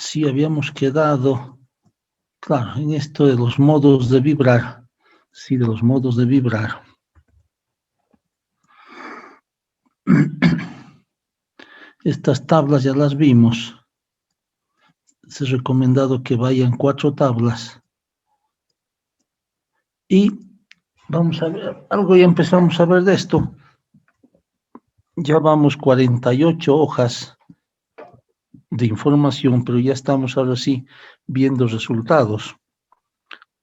sí habíamos quedado, claro, en esto de los modos de vibrar, sí, de los modos de vibrar. Estas tablas ya las vimos. Es recomendado que vayan 4 tablas. Y vamos a ver, algo ya empezamos a ver de esto. Ya vamos 48 hojas de información, pero ya estamos ahora sí viendo resultados.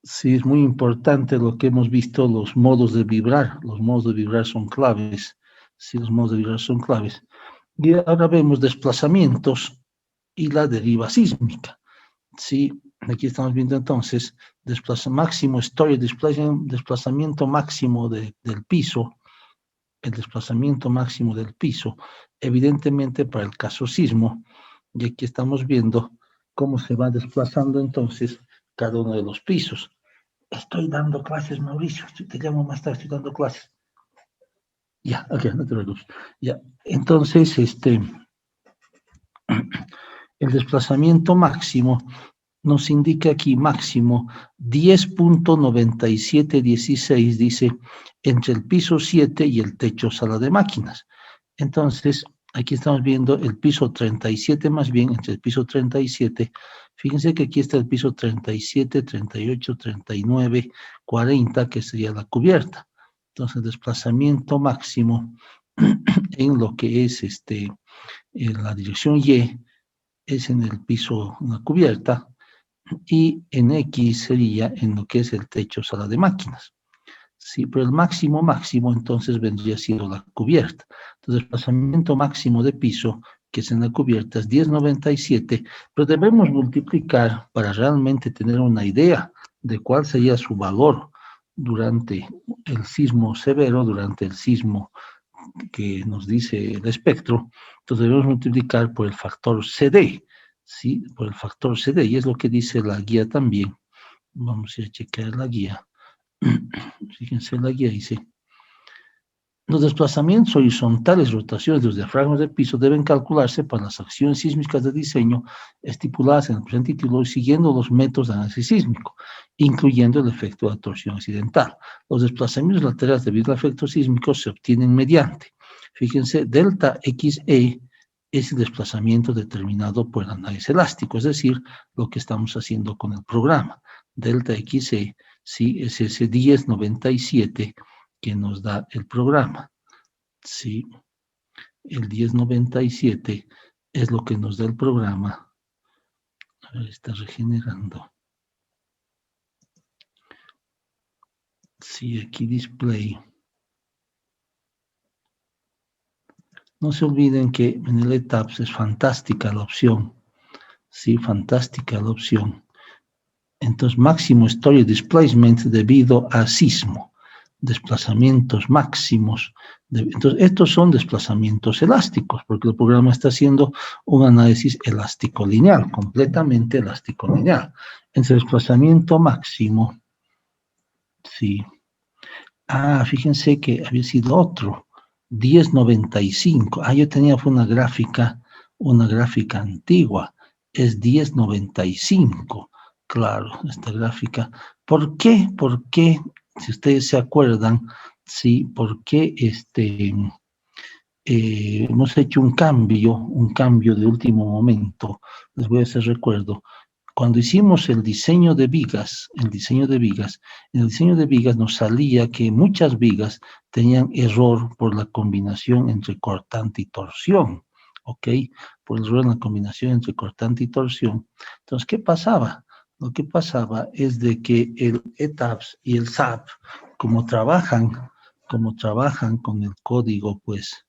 Sí, es muy importante lo que hemos visto, los modos de vibrar. Los modos de vibrar son claves. Sí, los modos de vibrar son claves. Y ahora vemos desplazamientos y la deriva sísmica. Sí, aquí estamos viendo entonces máximo story desplazamiento máximo del piso, el desplazamiento máximo del piso, evidentemente para el caso sismo. Y aquí estamos viendo cómo se va desplazando entonces cada uno de los pisos. Estoy dando clases, Mauricio, te llamo más tarde, estoy dando clases. Ya, ok, no te preocupes. Ya, entonces, el desplazamiento máximo nos indica aquí máximo 10.9716, dice, entre el piso 7 y el techo sala de máquinas. Entonces, aquí estamos viendo el piso 37 más bien, entre el piso 37, fíjense que aquí está el piso 37, 38, 39, 40, que sería la cubierta. Entonces, el desplazamiento máximo en lo que es en la dirección Y es en el piso, en la cubierta, y en X sería en lo que es el techo sala de máquinas. Sí, pero el máximo entonces vendría siendo la cubierta. Entonces, el desplazamiento máximo de piso, que es en la cubierta, es 1097, pero debemos multiplicar para realmente tener una idea de cuál sería su valor durante el sismo severo, durante el sismo que nos dice el espectro. Entonces, debemos multiplicar por el factor CD, ¿sí? Por el factor CD, y es lo que dice la guía también. Vamos a ir a chequear la guía. Fíjense, la guía dice: los desplazamientos horizontales, rotaciones de los diafragmas del piso deben calcularse para las acciones sísmicas de diseño estipuladas en el presente título y siguiendo los métodos de análisis sísmico, incluyendo el efecto de torsión accidental. Los desplazamientos laterales debido al efecto sísmico se obtienen mediante, fíjense, delta XE es el desplazamiento determinado por el análisis elástico, es decir, lo que estamos haciendo con el programa. Delta XE, sí, es ese 1097 que nos da el programa. Sí, el 1097 es lo que nos da el programa. A ver, está regenerando. Sí, aquí display. No se olviden que en el ETAPS es fantástica la opción. Sí, fantástica la opción. Entonces, máximo story displacement debido a sismo. Desplazamientos máximos. Entonces, estos son desplazamientos elásticos, porque el programa está haciendo un análisis elástico lineal, completamente elástico lineal. Entonces, desplazamiento máximo, sí. Fíjense que había sido otro, 1095. Yo tenía una gráfica antigua, es 1095. Claro, esta gráfica. ¿Por qué? Si ustedes se acuerdan, sí, ¿por qué hemos hecho un cambio de último momento? Les voy a hacer recuerdo. Cuando hicimos el diseño de vigas, en el diseño de vigas nos salía que muchas vigas tenían error por la combinación entre cortante y torsión, ¿ok? Por el error en la combinación entre cortante y torsión. Entonces, ¿qué pasaba? Lo que pasaba es de que el ETAPS y el SAP, como trabajan con el código, pues,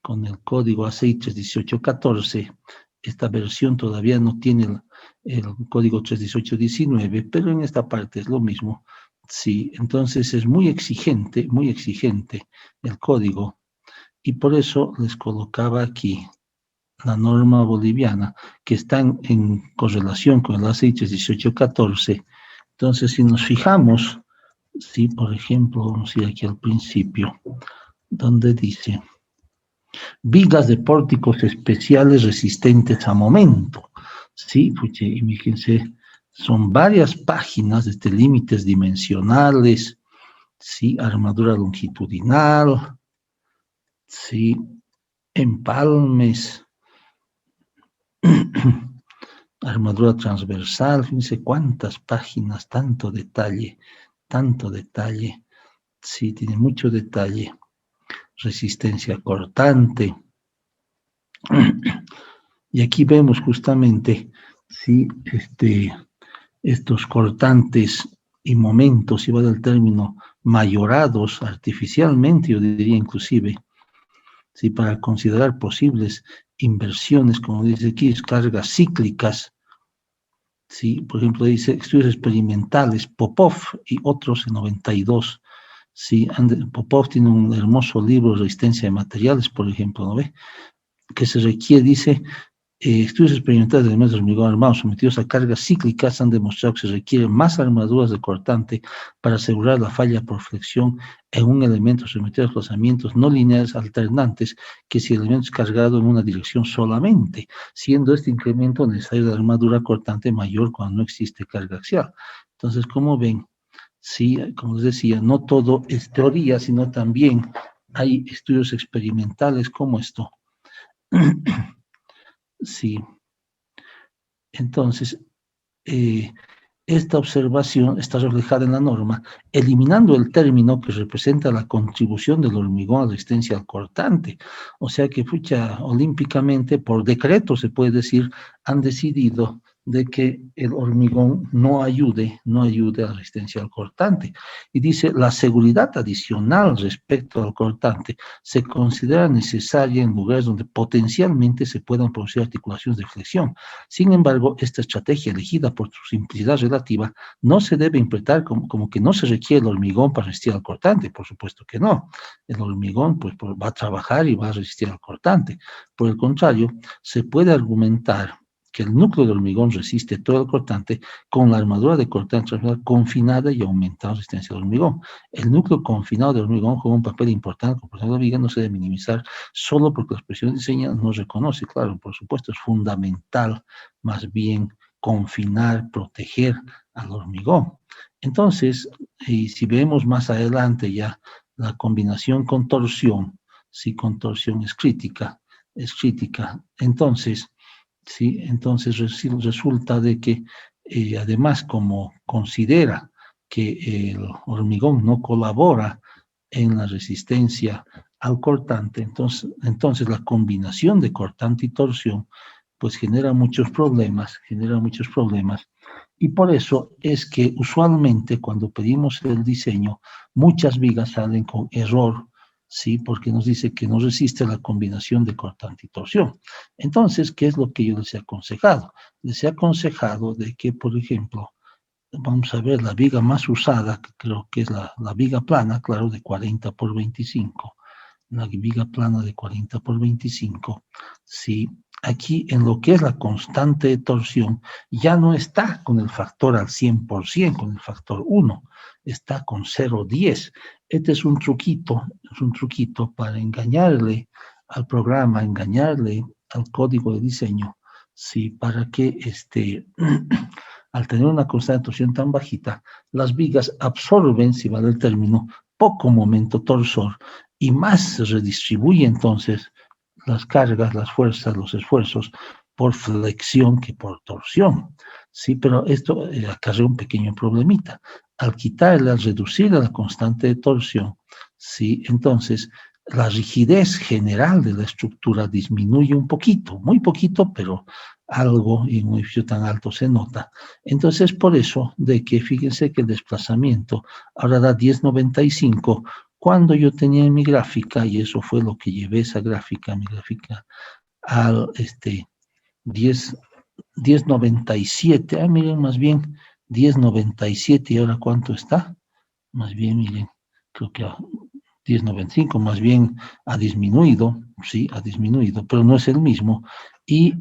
con el código A6 31814, esta versión todavía no tiene el código 31819, pero en esta parte es lo mismo. Sí, entonces es muy exigente el código, y por eso les colocaba aquí la norma boliviana, que está en correlación con el A6 31814. Entonces, si nos fijamos, sí, por ejemplo, vamos a ir aquí al principio, donde dice: Vigas de pórticos especiales resistentes a momento. Sí, pues, fíjense, son varias páginas de límites dimensionales, sí, armadura longitudinal, sí, empalmes, armadura transversal, fíjense cuántas páginas, tanto detalle, sí, tiene mucho detalle, resistencia cortante. Y aquí vemos justamente, sí, estos cortantes y momentos, si va del término, mayorados artificialmente, yo diría inclusive, ¿sí? Para considerar posibles inversiones, como dice aquí, cargas cíclicas, ¿sí? Por ejemplo, dice estudios experimentales, Popov y otros en 92, ¿sí? Popov tiene un hermoso libro, Resistencia de Materiales, por ejemplo, ¿no ve? Que se requiere, dice, estudios experimentales de elementos de hormigón armado sometidos a cargas cíclicas han demostrado que se requieren más armaduras de cortante para asegurar la falla por flexión en un elemento sometido a desplazamientos no lineales alternantes que si el elemento es cargado en una dirección solamente, siendo este incremento necesario de armadura cortante mayor cuando no existe carga axial. Entonces, como ven, sí, como les decía, no todo es teoría, sino también hay estudios experimentales como esto. Sí, entonces, eh, esta observación está reflejada en la norma, eliminando el término que representa la contribución del hormigón a la resistencia al cortante. O sea que, olímpicamente, por decreto se puede decir, han decidido de que el hormigón no ayude a la resistencia al cortante. Y dice, la seguridad adicional respecto al cortante se considera necesaria en lugares donde potencialmente se puedan producir articulaciones de flexión. Sin embargo, esta estrategia elegida por su simplicidad relativa no se debe interpretar como que no se requiere el hormigón para resistir al cortante, por supuesto que no. El hormigón pues, va a trabajar y va a resistir al cortante. Por el contrario, se puede argumentar que el núcleo de hormigón resiste todo el cortante con la armadura de cortante confinada y aumentada resistencia al hormigón. El núcleo confinado de hormigón juega un papel importante, como la viga no se debe minimizar solo porque la expresión de diseño no reconoce. Claro, por supuesto, es fundamental más bien confinar, proteger al hormigón. Entonces, y si vemos más adelante ya la combinación con torsión, si con torsión es crítica, entonces, sí, entonces resulta de que además como considera que el hormigón no colabora en la resistencia al cortante, entonces la combinación de cortante y torsión pues genera muchos problemas, y por eso es que usualmente cuando pedimos el diseño, muchas vigas salen con error, ¿sí? Porque nos dice que no resiste la combinación de cortante y torsión. Entonces, ¿qué es lo que yo les he aconsejado? Les he aconsejado de que, por ejemplo, vamos a ver la viga más usada, que creo que es la viga plana, claro, de 40 por 25, la viga plana de 40 por 25, sí, aquí en lo que es la constante de torsión, ya no está con el factor al 100%, con el factor 1, está con 0,10. Este es un truquito para engañarle al programa, engañarle al código de diseño, sí, para que al tener una constante de torsión tan bajita, las vigas absorben, si vale el término, poco momento torsor y más se redistribuye entonces las cargas, las fuerzas, los esfuerzos por flexión que por torsión. Sí, pero esto acarrea un pequeño problemita. Al quitarle, al reducir la constante de torsión, sí, entonces la rigidez general de la estructura disminuye un poquito, muy poquito, pero algo y en un edificio tan alto se nota. Entonces, por eso de que fíjense que el desplazamiento ahora da 10,95 cuando yo tenía en mi gráfica, y eso fue lo que llevé esa gráfica, mi gráfica, al 10, 10,97, miren, más bien 10,97, y ahora ¿cuánto está? Más bien, miren, creo que a 10,95, más bien ha disminuido, sí, ha disminuido, pero no es el mismo. Y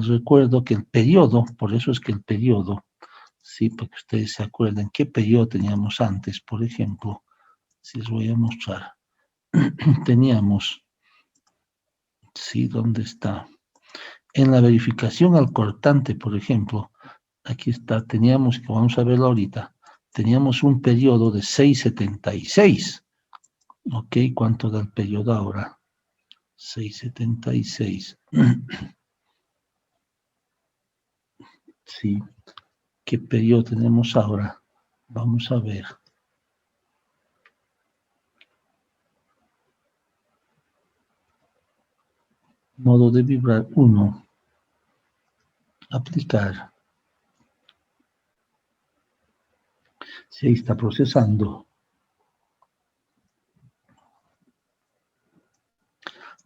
recuerdo que el periodo, por eso es que el periodo, sí, para que ustedes se acuerden qué periodo teníamos antes, por ejemplo, si les voy a mostrar. Teníamos Sí, ¿dónde está? En la verificación al cortante, por ejemplo, aquí está, teníamos, que vamos a verlo ahorita, teníamos un periodo de 6,76. ¿Ok? ¿Cuánto da el periodo ahora? 6,76. Sí. ¿Qué periodo tenemos ahora? Vamos a ver. Modo de vibrar 1. Aplicar. Sí, ahí está procesando.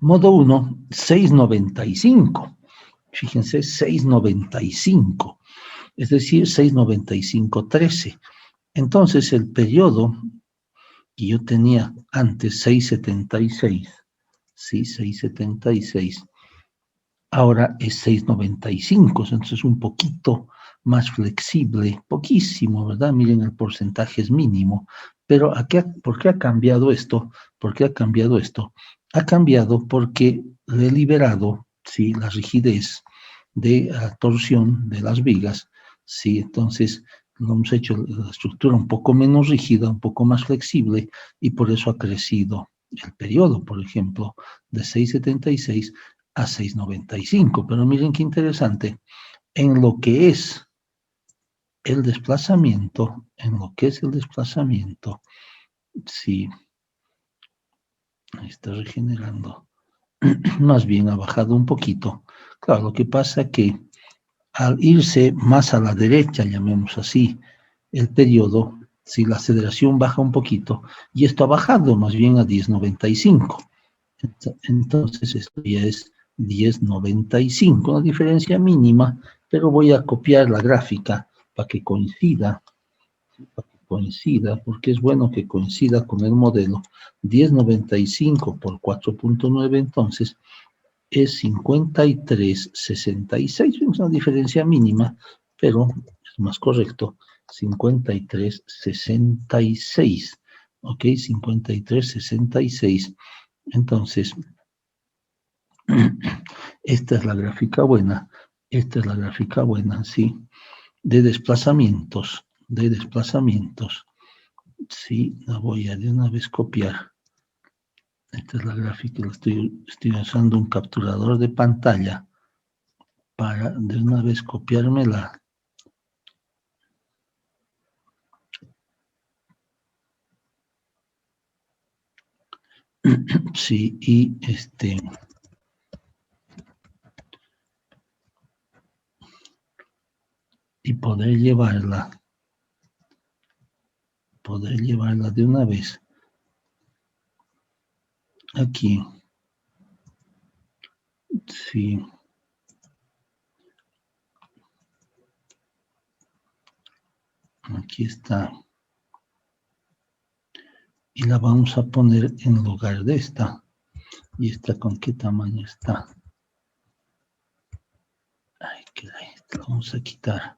Modo 1, 6,95. Fíjense, 6,95. Es decir, 6,95,13. Entonces, el periodo que yo tenía antes, 6,76, sí, 6,76, ahora es 6,95, entonces un poquito más flexible, poquísimo, ¿verdad? Miren, el porcentaje es mínimo, pero ¿por qué ha cambiado esto? ¿Por qué ha cambiado esto? Ha cambiado porque le he liberado, ¿sí?, la rigidez de torsión de las vigas, ¿sí? Entonces lo hemos hecho la estructura un poco menos rígida, un poco más flexible, y por eso ha crecido el periodo, por ejemplo, de 6,76 a 6,95. Pero miren qué interesante, en lo que es el desplazamiento, sí, está regenerando, más bien ha bajado un poquito. Claro, lo que pasa es que al irse más a la derecha, llamemos así, el periodo, si la aceleración baja un poquito, y esto ha bajado más bien a 10,95. Entonces esto ya es 10,95, una diferencia mínima, pero voy a copiar la gráfica para que coincida, porque es bueno que coincida con el modelo. 10,95 por 4,9, entonces es 53,66. Es una diferencia mínima, pero es más correcto, 53,66. ¿Ok? 53,66. Entonces, esta es la gráfica buena, ¿sí? De desplazamientos, sí, la voy a de una vez copiar. Esta es la gráfica, estoy usando un capturador de pantalla para de una vez copiármela. Sí, y poder llevarla de una vez aquí. Sí. Aquí está. Y la vamos a poner en lugar de esta. ¿Y esta con qué tamaño está? Ay, que la vamos a quitar.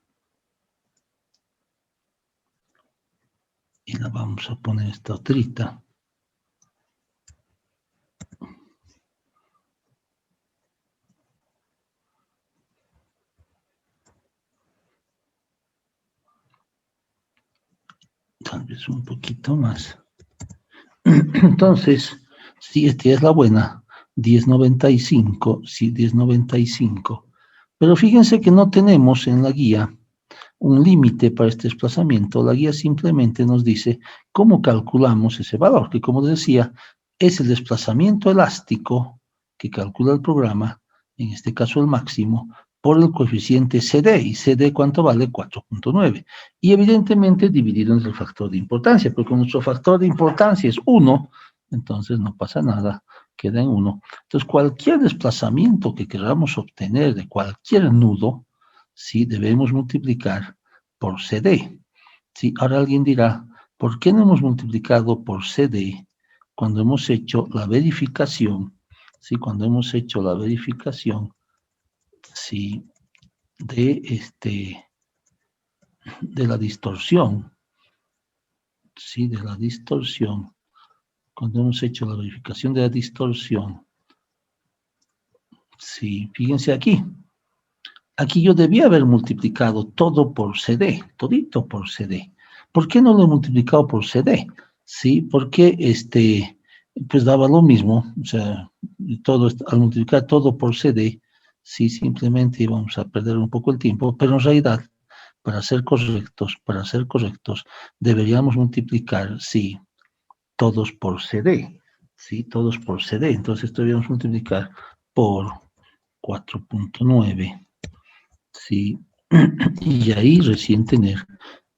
Y la vamos a poner esta otrita. Tal vez un poquito más. Entonces, si esta es la buena, 10,95, sí, 10,95. Pero fíjense que no tenemos en la guía un límite para este desplazamiento. La guía simplemente nos dice cómo calculamos ese valor, que como decía, es el desplazamiento elástico que calcula el programa, en este caso el máximo, por el coeficiente CD, y CD ¿cuánto vale? 4,9. Y evidentemente dividido entre el factor de importancia, porque nuestro factor de importancia es 1, entonces no pasa nada, queda en 1. Entonces cualquier desplazamiento que queramos obtener de cualquier nudo, sí, debemos multiplicar por CD. Sí, ahora alguien dirá, ¿por qué no hemos multiplicado por CD cuando hemos hecho la verificación? Sí, cuando hemos hecho la verificación, sí, de la distorsión, sí, de la distorsión. Cuando hemos hecho la verificación de la distorsión, Sí, fíjense aquí. Aquí yo debía haber multiplicado todo por CD, todito por CD. ¿Por qué no lo he multiplicado por CD? Sí, porque pues daba lo mismo, o sea, al multiplicar todo por CD, sí, simplemente íbamos a perder un poco el tiempo, pero en realidad, para ser correctos, deberíamos multiplicar, sí, todos por CD, sí, todos por CD. Entonces deberíamos multiplicar por 4.9. Sí, y ahí recién tener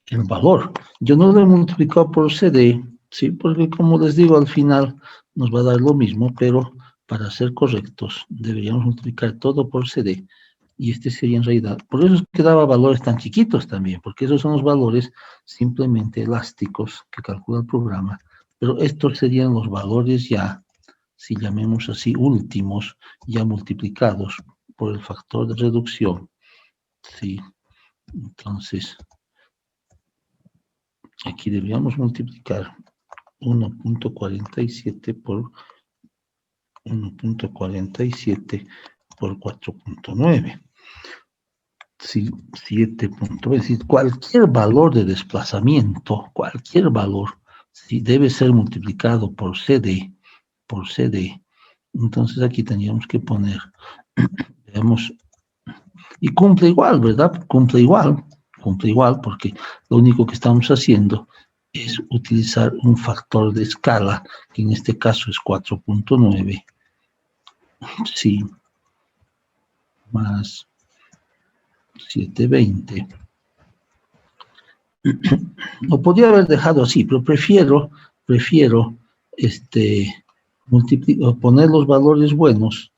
el valor. Yo no lo he multiplicado por CD, sí, porque como les digo, al final nos va a dar lo mismo, pero para ser correctos deberíamos multiplicar todo por CD, y este sería en realidad, por eso es que daba valores tan chiquitos también, porque esos son los valores simplemente elásticos que calcula el programa, pero estos serían los valores ya, si llamemos así, últimos, ya multiplicados por el factor de reducción. Sí, entonces aquí deberíamos multiplicar 1.47 por 1.47 por 4.9. Sí, 7.20. Es decir, cualquier valor de desplazamiento, cualquier valor, sí, debe ser multiplicado por CD, Entonces aquí tendríamos que poner, veamos, y cumple igual, ¿verdad? Cumple igual, porque lo único que estamos haciendo es utilizar un factor de escala, que en este caso es 4.9, sí, más 720. Lo podría haber dejado así, pero prefiero poner los valores buenos.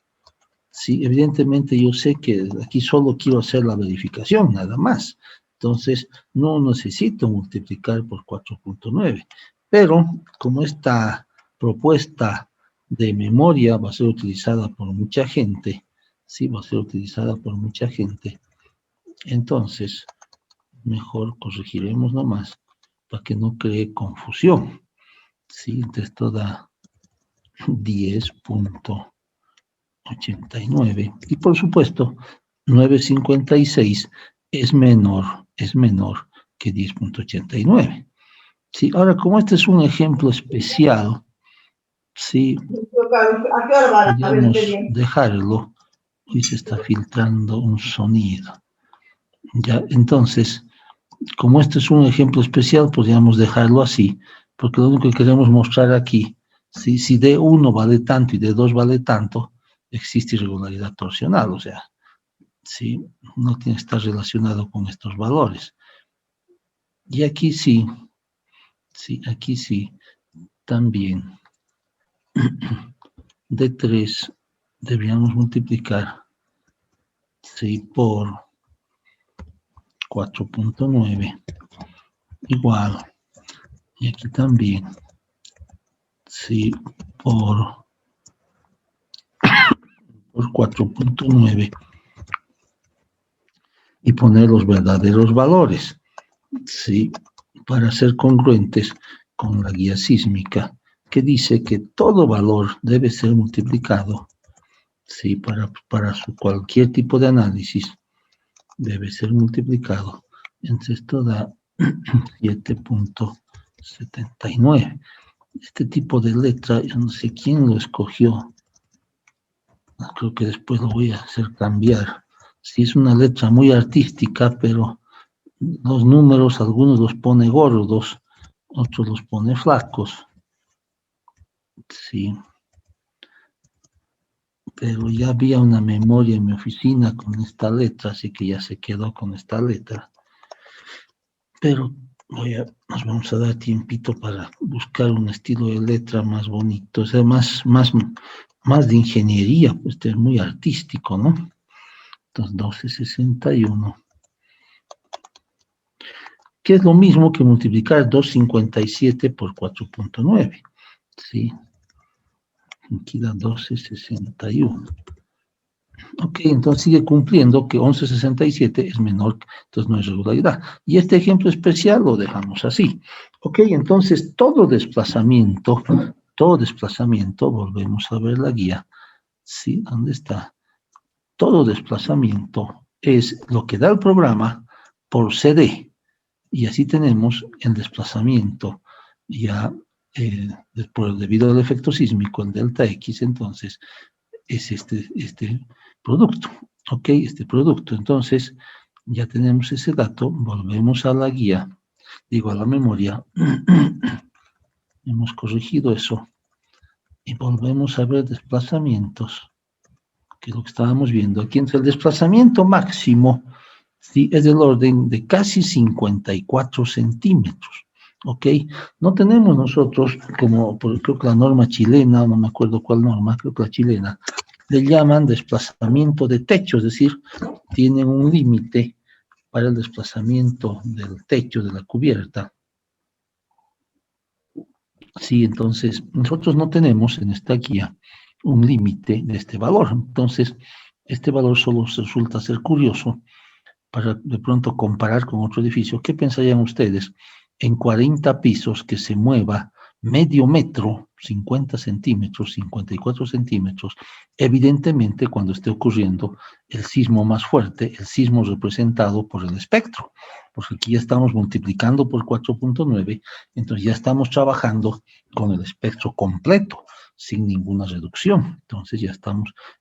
Sí, evidentemente yo sé que aquí solo quiero hacer la verificación, nada más. Entonces, no necesito multiplicar por 4.9. Pero, como esta propuesta de memoria va a ser utilizada por mucha gente, sí, va a ser utilizada por mucha gente, entonces, mejor corregiremos nomás para que no cree confusión. Sí, entonces esto da 10.89. Y por supuesto, 9.56 es menor que 10.89. Sí, ahora, como este es un ejemplo especial, sí, podríamos dejarlo. Hoy se está filtrando un sonido. Ya, entonces, como este es un ejemplo especial, podríamos dejarlo así, porque lo único que queremos mostrar aquí, si D1 vale tanto y D2 vale tanto, existe irregularidad torsional, o sea, sí, no tiene que estar relacionado con estos valores. Y aquí sí, también D3 deberíamos multiplicar, sí, por 4.9 igual, y aquí también, sí, por 4.9 y poner los verdaderos valores, ¿sí? Para ser congruentes con la guía sísmica, que dice que todo valor debe ser multiplicado, ¿sí? Para cualquier tipo de análisis debe ser multiplicado. Entonces esto da 7.79. Este tipo de letra, yo no sé quién lo escogió. Creo que después lo voy a hacer cambiar. Sí, es una letra muy artística, pero los números, algunos los pone gordos, otros los pone flacos. Sí. Pero ya había una memoria en mi oficina con esta letra, así que ya se quedó con esta letra. Pero nos vamos a dar tiempito para buscar un estilo de letra más bonito, o sea, más de ingeniería, pues es muy artístico, ¿no? Entonces, 1261. Que es lo mismo que multiplicar 257 por 4.9, ¿sí? Aquí da 1261. Ok, entonces sigue cumpliendo que 1167 es menor, entonces no es regularidad. Y este ejemplo especial lo dejamos así. Ok, entonces todo desplazamiento, volvemos a ver la guía, ¿sí? ¿Dónde está? todo desplazamiento es lo que da el programa por CD. Y así tenemos el desplazamiento ya debido al efecto sísmico, el delta X, entonces es este producto, ¿ok? Este producto. Entonces, ya tenemos ese dato, volvemos a la guía, digo, a la memoria, hemos corregido eso, y volvemos a ver desplazamientos, que es lo que estábamos viendo aquí, entre el desplazamiento máximo, ¿sí? Es del orden de casi 54 centímetros, ¿ok? No tenemos nosotros, como creo que la norma chilena, no me acuerdo cuál norma, creo que la chilena, le llaman desplazamiento de techo, es decir, tienen un límite para el desplazamiento del techo de la cubierta. Sí, entonces nosotros no tenemos en esta guía un límite de este valor. Entonces, este valor solo resulta ser curioso para de pronto comparar con otro edificio. ¿Qué pensarían ustedes en 40 pisos que se mueva medio metro, 50 centímetros, 54 centímetros? Evidentemente, cuando esté ocurriendo el sismo más fuerte, el sismo representado por el espectro, porque aquí ya estamos multiplicando por 4.9, entonces ya estamos trabajando con el espectro completo, sin ninguna reducción. Entonces ya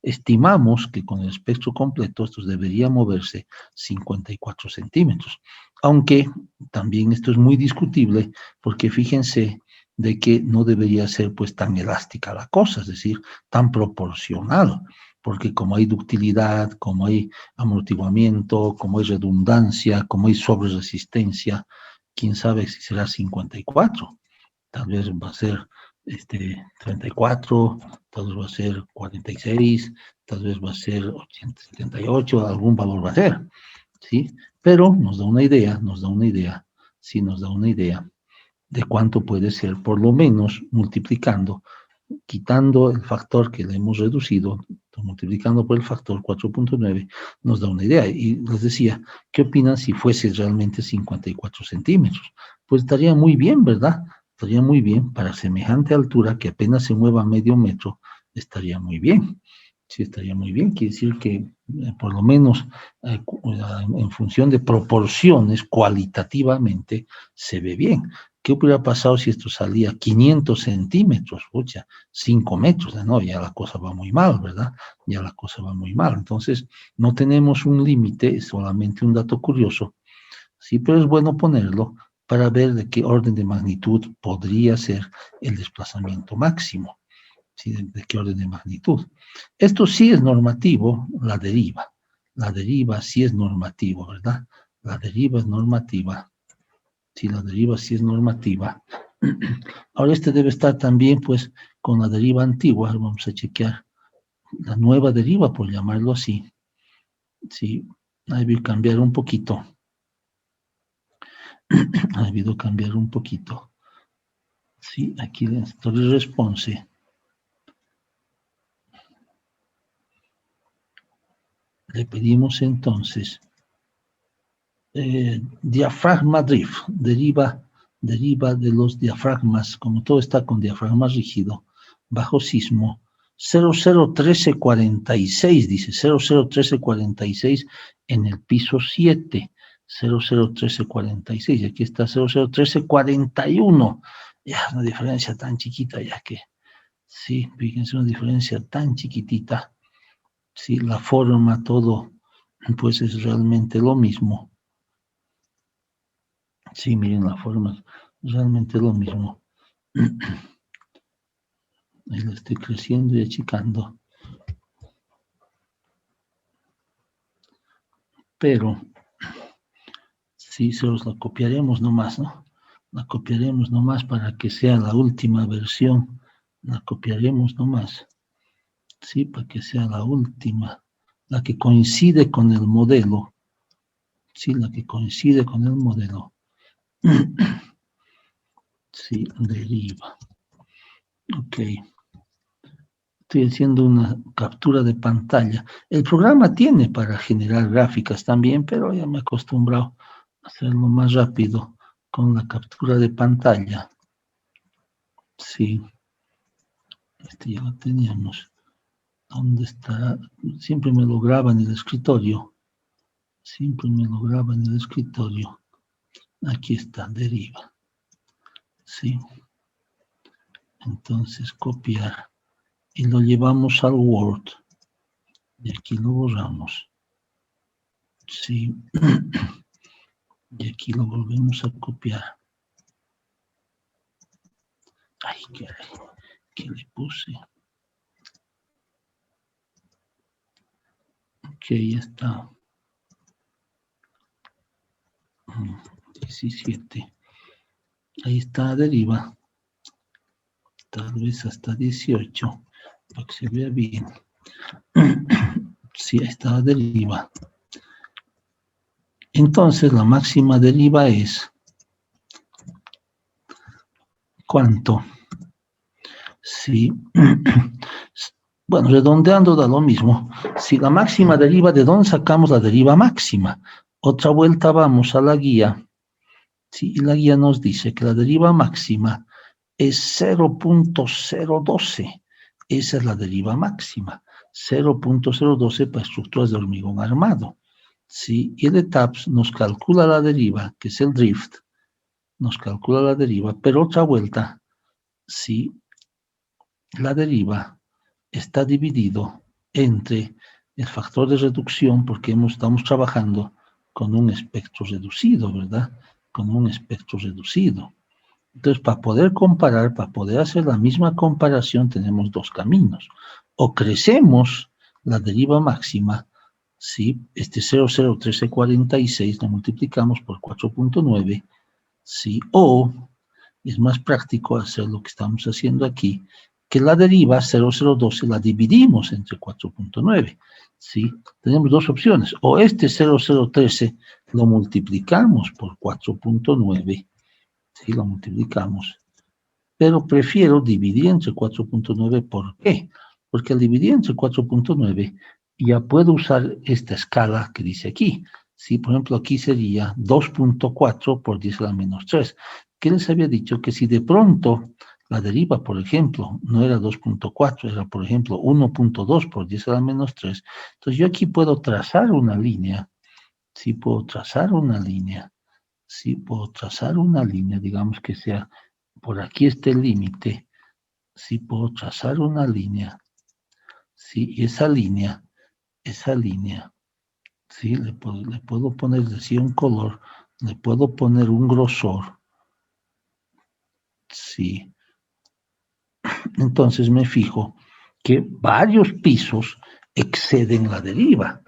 estimamos que con el espectro completo esto debería moverse 54 centímetros. Aunque también esto es muy discutible, porque fíjense de que no debería ser pues tan elástica la cosa, es decir, tan proporcional, porque como hay ductilidad, como hay amortiguamiento, como hay redundancia, como hay sobreresistencia, quién sabe si será 54, tal vez va a ser 34, tal vez va a ser 46, tal vez va a ser 78, algún valor va a ser, ¿sí? Pero nos da una idea, sí nos da una idea de cuánto puede ser, por lo menos multiplicando, quitando el factor que le hemos reducido, multiplicando por el factor 4.9, nos da una idea. Y les decía, ¿qué opinan si fuese realmente 54 centímetros? Pues estaría muy bien, ¿verdad? Estaría muy bien, para semejante altura, que apenas se mueva medio metro, estaría muy bien. Sí, estaría muy bien. Quiere decir que, por lo menos, en función de proporciones, cualitativamente, se ve bien. ¿Qué hubiera pasado si esto salía 500 centímetros? Pucha, 5 metros, no, ya la cosa va muy mal, ¿verdad? Ya la cosa va muy mal. Entonces, no tenemos un límite, es solamente un dato curioso, sí, pero es bueno ponerlo para ver de qué orden de magnitud podría ser el desplazamiento máximo, ¿sí? De qué orden de magnitud. Esto sí es normativo, la deriva sí es normativo, ¿verdad? La deriva es normativa. Si la deriva sí es normativa. Ahora debe estar también, pues, con la deriva antigua. Vamos a chequear la nueva deriva, por llamarlo así. Sí, ha debido cambiar un poquito. Ha debido cambiar un poquito. Sí, aquí el story response. Le pedimos entonces diafragma drift, deriva de los diafragmas, como todo está con diafragma rígido, bajo sismo, 001346, dice 001346 en el piso 7, 001346, y aquí está 001341, ya una diferencia tan chiquita, ya que, sí, fíjense, una diferencia tan chiquitita, sí, la forma, todo, pues es realmente lo mismo. Sí, miren la forma, realmente lo mismo. Ahí la estoy creciendo y achicando. Pero sí, se los la copiaremos nomás, ¿no? La copiaremos nomás para que sea la última versión. La copiaremos nomás. Sí, para que sea la última. La que coincide con el modelo. Sí, la que coincide con el modelo. Sí, deriva. Ok. Estoy haciendo una captura de pantalla. El programa tiene para generar gráficas también, pero ya me he acostumbrado a hacerlo más rápido con la captura de pantalla. Sí, este ya lo teníamos. ¿Dónde está? Siempre me lo graba en el escritorio. Siempre me lo graba en el escritorio. Aquí está, deriva. ¿Sí? Entonces, copiar. Y lo llevamos al Word. Y aquí lo borramos. Sí. Y aquí lo volvemos a copiar. Ay, ¿qué le puse? Ok, ya está. 17. Ahí está, deriva. Tal vez hasta 18. Para que se vea bien. Sí, ahí está, deriva. Entonces, la máxima deriva es... ¿Cuánto? Sí. Bueno, redondeando da lo mismo. Si la máxima deriva, ¿de dónde sacamos la deriva máxima? Otra vuelta vamos a la guía. Sí, y la guía nos dice que la deriva máxima es 0.012. Esa es la deriva máxima. 0.012 para estructuras de hormigón armado. Sí, y el ETABS nos calcula la deriva, que es el drift. Nos calcula la deriva, pero otra vuelta, sí, la deriva está dividido entre el factor de reducción, porque estamos trabajando con un espectro reducido, ¿verdad? Con un espectro reducido. Entonces, para poder comparar, para poder hacer la misma comparación, tenemos dos caminos. O crecemos la deriva máxima, ¿sí? Este 0,01346 lo multiplicamos por 4.9, ¿sí? O es más práctico hacer lo que estamos haciendo aquí, que la deriva 0,012 la dividimos entre 4.9, ¿sí? Tenemos dos opciones, o este 0,013 lo multiplicamos por 4.9, ¿sí? Lo multiplicamos, pero prefiero dividir entre 4.9, ¿por qué? Porque al dividir entre 4.9 ya puedo usar esta escala que dice aquí, ¿sí? Por ejemplo, aquí sería 2.4 por 10 a la menos 3. ¿Qué les había dicho? Que si de pronto la deriva, por ejemplo, no era 2.4, era, por ejemplo, 1.2 por 10 a la menos 3, entonces yo aquí puedo trazar una línea, ¿sí? Puedo trazar una línea, ¿sí? Puedo trazar una línea, digamos que sea, por aquí está el límite, ¿sí? Puedo trazar una línea, ¿sí? Y esa línea, ¿sí? Le puedo poner, decía, un color, le puedo poner un grosor, ¿sí? Entonces me fijo que varios pisos exceden la deriva,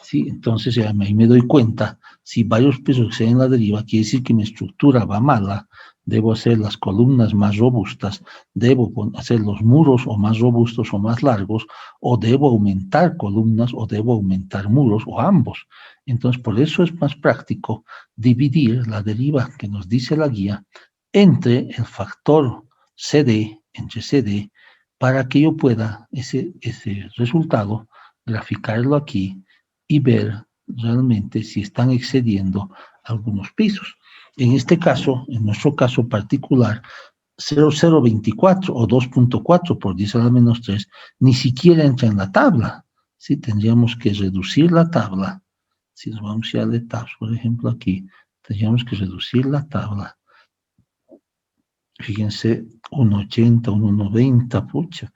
¿sí? Entonces ahí me doy cuenta, si varios pisos exceden la deriva, quiere decir que mi estructura va mala, debo hacer las columnas más robustas, debo hacer los muros o más robustos o más largos, o debo aumentar columnas o debo aumentar muros o ambos. Entonces por eso es más práctico dividir la deriva que nos dice la guía entre el factor CD, entre CD, para que yo pueda ese resultado graficarlo aquí y ver realmente si están excediendo algunos pisos. En este caso, en nuestro caso particular, 0,024 o 2.4 por 10 a la menos 3 ni siquiera entra en la tabla. ¿Sí? Tendríamos que reducir la tabla. Si nos vamos a de tabs, por ejemplo, aquí, tendríamos que reducir la tabla. Fíjense, 1,80, 1,90, pucha.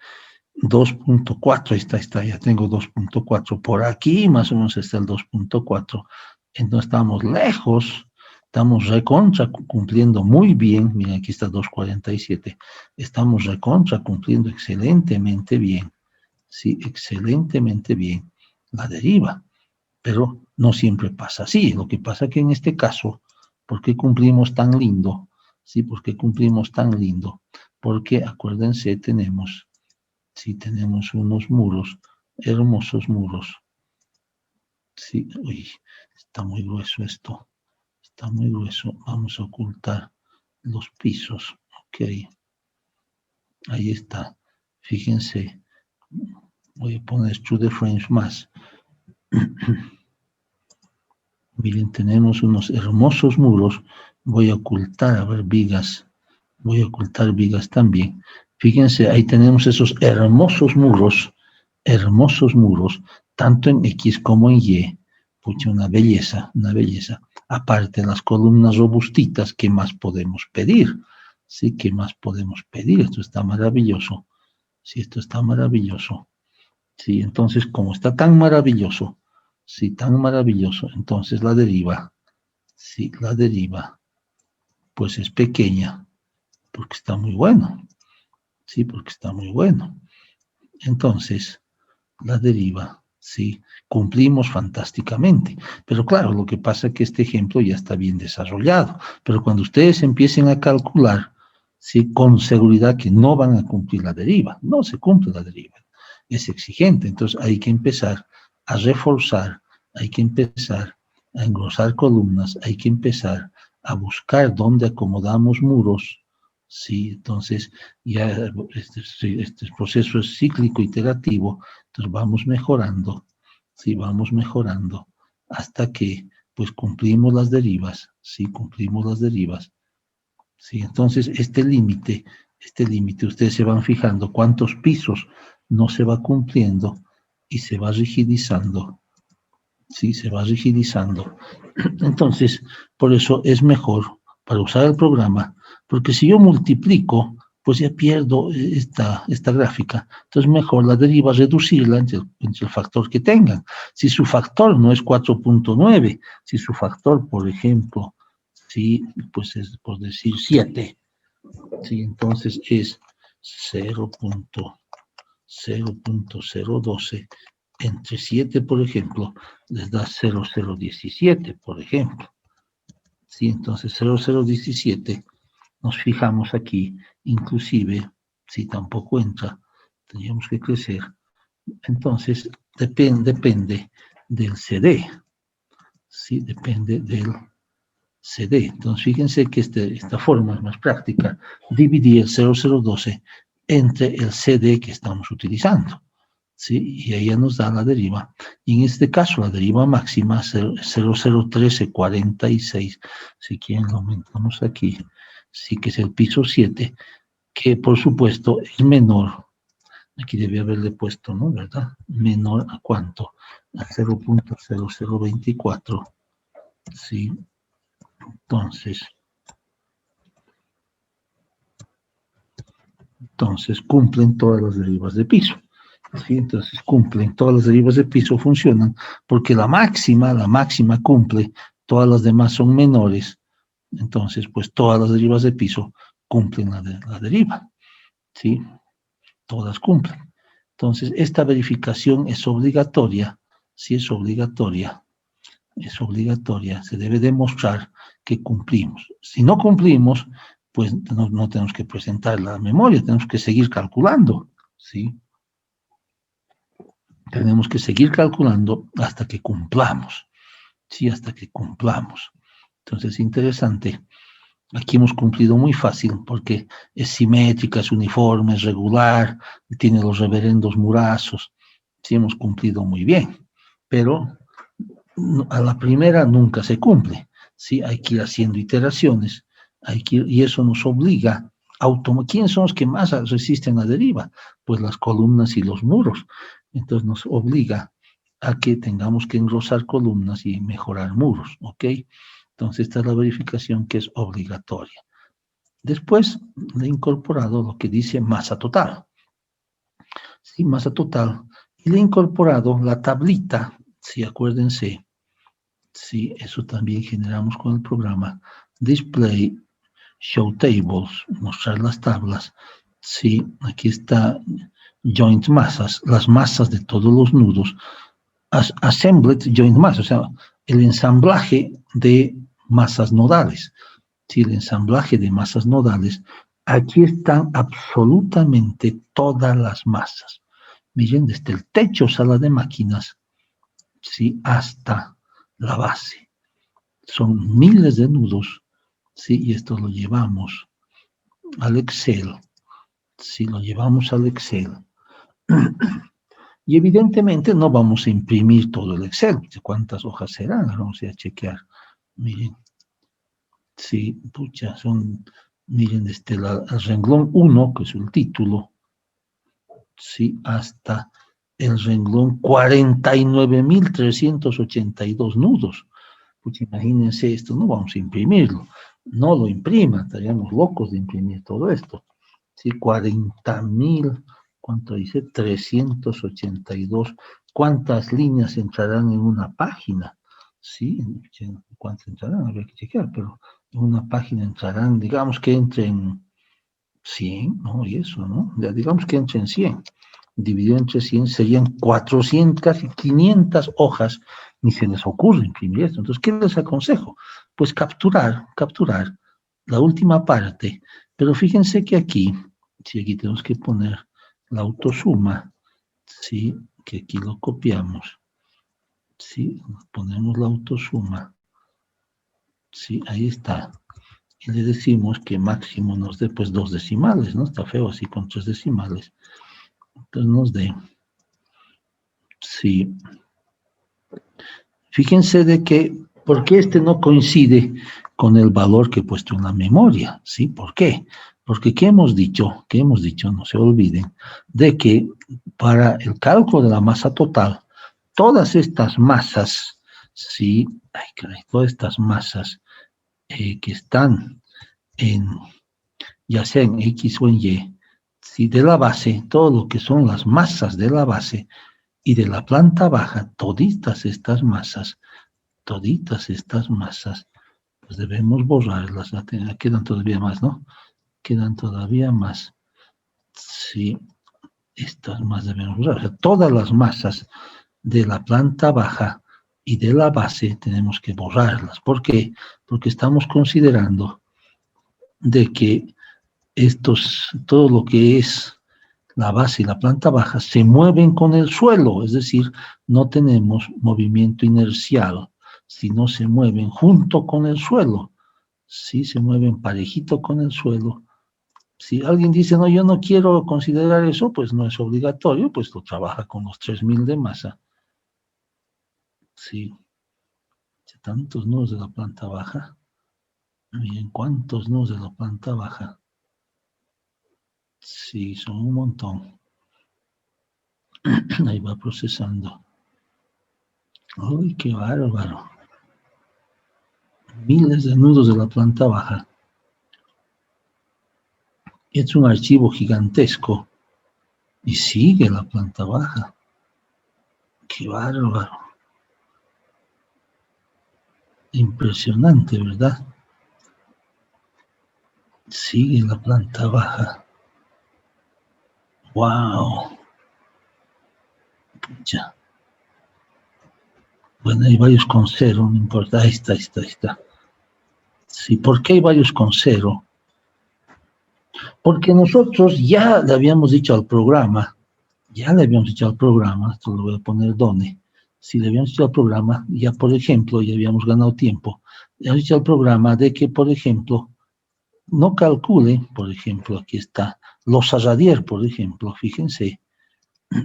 2.4, ahí está, ya tengo 2.4. Por aquí más o menos está el 2.4. Entonces estamos lejos, estamos recontra cumpliendo muy bien. Miren, aquí está 2.47. Estamos recontra cumpliendo excelentemente bien. Sí, excelentemente bien la deriva. Pero no siempre pasa así. Lo que pasa que en este caso, ¿por qué cumplimos tan lindo? Sí, ¿por qué cumplimos tan lindo? Porque, acuérdense, tenemos unos muros, hermosos muros. Sí, uy, está muy grueso esto. Está muy grueso. Vamos a ocultar los pisos. Ok. Ahí está. Fíjense. Voy a poner to the frames más. Miren, tenemos unos hermosos muros. Voy a ocultar, a ver, vigas. Voy a ocultar vigas también. Fíjense, ahí tenemos esos hermosos muros. hermosos muros, tanto en X como en Y. Pucha, una belleza, una belleza. Aparte, las columnas robustitas, ¿qué más podemos pedir? Sí, ¿qué más podemos pedir? Esto está maravilloso. Sí, esto está maravilloso. Sí, entonces, como está tan maravilloso, sí, tan maravilloso, entonces la deriva, sí, la deriva, pues es pequeña, porque está muy bueno. Sí, porque está muy bueno. Entonces, la deriva, sí, cumplimos fantásticamente. Pero claro, lo que pasa es que este ejemplo ya está bien desarrollado. Pero cuando ustedes empiecen a calcular, sí, con seguridad que no van a cumplir la deriva, no se cumple la deriva. Es exigente, entonces hay que empezar a reforzar, hay que empezar a engrosar columnas, hay que empezar a buscar dónde acomodamos muros, sí, entonces ya este proceso es cíclico, iterativo, entonces vamos mejorando, sí, vamos mejorando hasta que pues cumplimos las derivas, sí, cumplimos las derivas, sí, entonces este límite, ustedes se van fijando cuántos pisos no se va cumpliendo y se va rigidizando, sí, se va rigidizando. Entonces, por eso es mejor para usar el programa, porque si yo multiplico, pues ya pierdo esta gráfica. Entonces, mejor la deriva reducirla entre el factor que tengan. Si su factor no es 4.9, si su factor, por ejemplo, sí, pues es por decir 7, sí, entonces es 0.012 entre 7, por ejemplo, les da 0,017, por ejemplo. Sí, entonces 0,017, nos fijamos aquí, inclusive, si tampoco entra, tendríamos que crecer. Entonces, depende del CD, ¿sí? Depende del CD. Entonces, fíjense que esta forma es más práctica, dividir el 0,012 entre el CD que estamos utilizando. ¿Sí? Y ella nos da la deriva. Y en este caso, la deriva máxima es 001346. Si quieren, lo aumentamos aquí. Sí, que es el piso 7, que por supuesto es menor. Aquí debe haberle puesto, ¿no? ¿Verdad? Menor a cuánto? A 0.0024. Sí. Entonces cumplen todas las derivas de piso. ¿Sí? Entonces cumplen, todas las derivas de piso funcionan, porque la máxima cumple, todas las demás son menores, entonces pues todas las derivas de piso cumplen la deriva, ¿sí? Todas cumplen. Entonces esta verificación es obligatoria, sí es obligatoria, se debe demostrar que cumplimos. Si no cumplimos, pues no tenemos que presentar la memoria, tenemos que seguir calculando, ¿sí? Tenemos que seguir calculando hasta que cumplamos, ¿sí? Hasta que cumplamos. Entonces, interesante. Aquí hemos cumplido muy fácil porque es simétrica, es uniforme, es regular, tiene los reverendos murazos. Sí, hemos cumplido muy bien, pero a la primera nunca se cumple. Sí, hay que ir haciendo iteraciones, y eso nos obliga ¿quiénes son los que más resisten la deriva? Pues las columnas y los muros. Entonces nos obliga a que tengamos que engrosar columnas y mejorar muros, ¿ok? Entonces esta es la verificación que es obligatoria. Después le he incorporado lo que dice masa total. Sí, masa total. Y le he incorporado la tablita, sí, acuérdense, sí, eso también generamos con el programa. Display, show tables, mostrar las tablas. Sí, aquí está joint masas, las masas de todos los nudos. Assembled joint mass, o sea, el ensamblaje de masas nodales. Sí, el ensamblaje de masas nodales. Aquí están absolutamente todas las masas. Miren, desde el techo, sala de máquinas, sí, hasta la base. Son miles de nudos, ¿sí? Y esto lo llevamos al Excel, ¿sí? Lo llevamos al Excel. Y evidentemente no vamos a imprimir todo el Excel. ¿Cuántas hojas serán? Vamos a chequear. Miren, sí, pucha, miren, el renglón 1, que es el título, sí, hasta el renglón 49.382 nudos. Pues imagínense esto, no vamos a imprimirlo. No lo imprima, estaríamos locos de imprimir todo esto. Sí, 40.000, ¿cuánto dice? 382. ¿Cuántas líneas entrarán en una página? Sí, ¿cuántas entrarán? Habría que chequear, pero en una página entrarán, digamos que entren 100, ¿no? Y eso, ¿no? Ya digamos que entren 100. Dividido entre 100 serían 400, casi 500 hojas, ni se les ocurre imprimir esto. Entonces, ¿qué les aconsejo? Pues capturar la última parte, pero fíjense que aquí, si aquí tenemos que poner la autosuma, ¿sí? Que aquí lo copiamos, ¿sí? Ponemos la autosuma, ¿sí? Ahí está. Y le decimos que máximo nos dé pues 2 decimales, ¿no? Está feo así con 3 decimales. Entonces nos dé, sí. Fíjense de que, ¿por qué este no coincide con el valor que he puesto en la memoria? ¿Sí? ¿Por qué? Porque ¿qué hemos dicho? ¿Qué hemos dicho? No se olviden de que para el cálculo de la masa total, todas estas masas, ¿sí? Ay, caray, todas estas masas que están en, ya sea en X o en Y, ¿sí? De la base, todo lo que son las masas de la base y de la planta baja, toditas estas masas, pues debemos borrarlas. Quedan todavía más, ¿no? Quedan todavía más. Sí, estas más debemos borrar. O sea, todas las masas de la planta baja y de la base tenemos que borrarlas. ¿Por qué? Porque estamos considerando de que todo lo que es la base y la planta baja se mueven con el suelo, es decir, no tenemos movimiento inercial, sino se mueven junto con el suelo, sí, se mueven parejito con el suelo. Si alguien dice, no, yo no quiero considerar eso, pues no es obligatorio, pues lo trabaja con los 3.000 de masa. Sí, tantos nudos de la planta baja. Miren cuántos nudos de la planta baja. Sí, son un montón. Ahí va procesando. ¡Uy, qué bárbaro! Miles de nudos de la planta baja. Es un archivo gigantesco y sigue la planta baja. ¡Qué bárbaro! Impresionante, ¿verdad? Sigue la planta baja. ¡Wow! Ya. Bueno, hay varios con cero, no importa. Ahí está. Sí, ¿por qué hay varios con cero? Porque nosotros ya le habíamos dicho al programa, esto lo voy a poner donde, si le habíamos dicho al programa, ya por ejemplo, ya habíamos ganado tiempo, le habíamos dicho al programa de que, por ejemplo, no calcule, por ejemplo, aquí está, los Radier, por ejemplo, fíjense,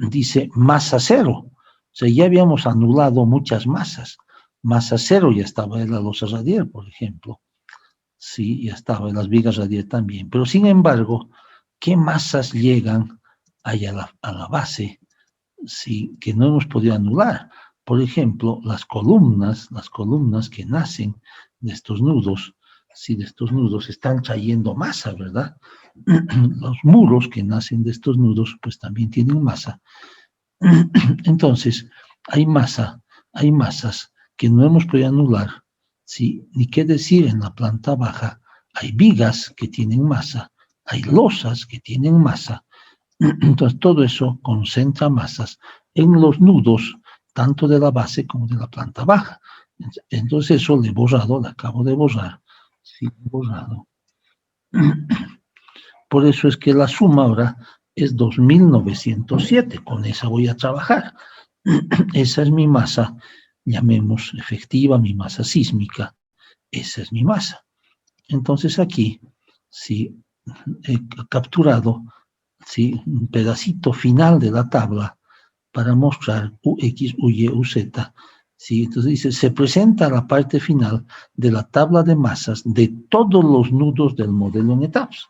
dice masa cero, o sea, ya habíamos anulado muchas masas, masa cero ya estaba en la losa Radier, por ejemplo, sí, ya estaba en las vigas Radier también, pero sin embargo, ¿qué masas llegan ahí a la base? Sí, que no hemos podido anular. Por ejemplo, las columnas que nacen de estos nudos, sí, de estos nudos están trayendo masa, ¿verdad? Los muros que nacen de estos nudos, pues también tienen masa. Entonces, hay masas que no hemos podido anular, ¿sí? Ni qué decir en la planta baja, hay vigas que tienen masa, hay losas que tienen masa. Entonces, todo eso concentra masas en los nudos, tanto de la base como de la planta baja. Entonces, eso le he borrado, le acabo de borrar. Sí, he borrado. Por eso es que la suma ahora es 2.907. Con esa voy a trabajar. Esa es mi masa, llamemos efectiva, mi masa sísmica. Esa es mi masa. Entonces, aquí, sí, he capturado, ¿sí?, un pedacito final de la tabla para mostrar UX, UY, UZ. ¿Sí? Entonces dice, se presenta la parte final de la tabla de masas de todos los nudos del modelo en etapas.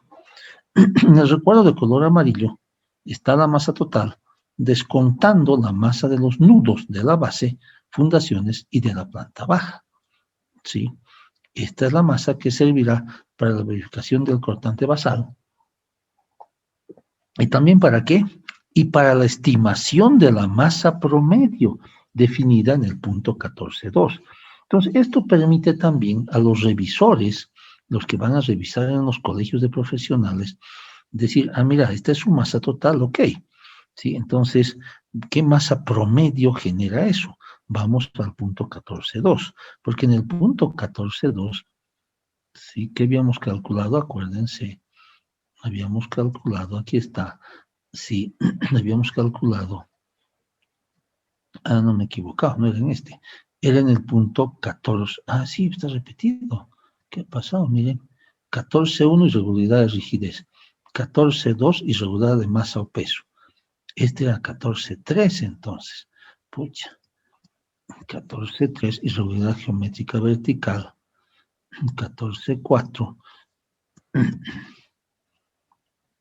En el recuadro de color amarillo está la masa total descontando la masa de los nudos de la base, fundaciones y de la planta baja. ¿Sí? Esta es la masa que servirá para la verificación del cortante basal. ¿Y también para qué? Y para la estimación de la masa promedio definida en el punto 14.2. Entonces, esto permite también a los revisores, los que van a revisar en los colegios de profesionales, decir, ah, mira, esta es su masa total, ok. ¿Sí? Entonces, ¿qué masa promedio genera eso? Vamos al punto 14.2, porque en el punto 14.2, ¿sí? ¿Qué habíamos calculado? Acuérdense, habíamos calculado, aquí está, sí, habíamos calculado, no me he equivocado, no era en este, era en el punto 14, sí, está repetido, ¿qué ha pasado? Miren, 14.1 irregularidad de rigidez, 14.2 irregularidad de masa o peso, este era 14.3 entonces, pucha, 14.3 irregularidad geométrica vertical, 14.4,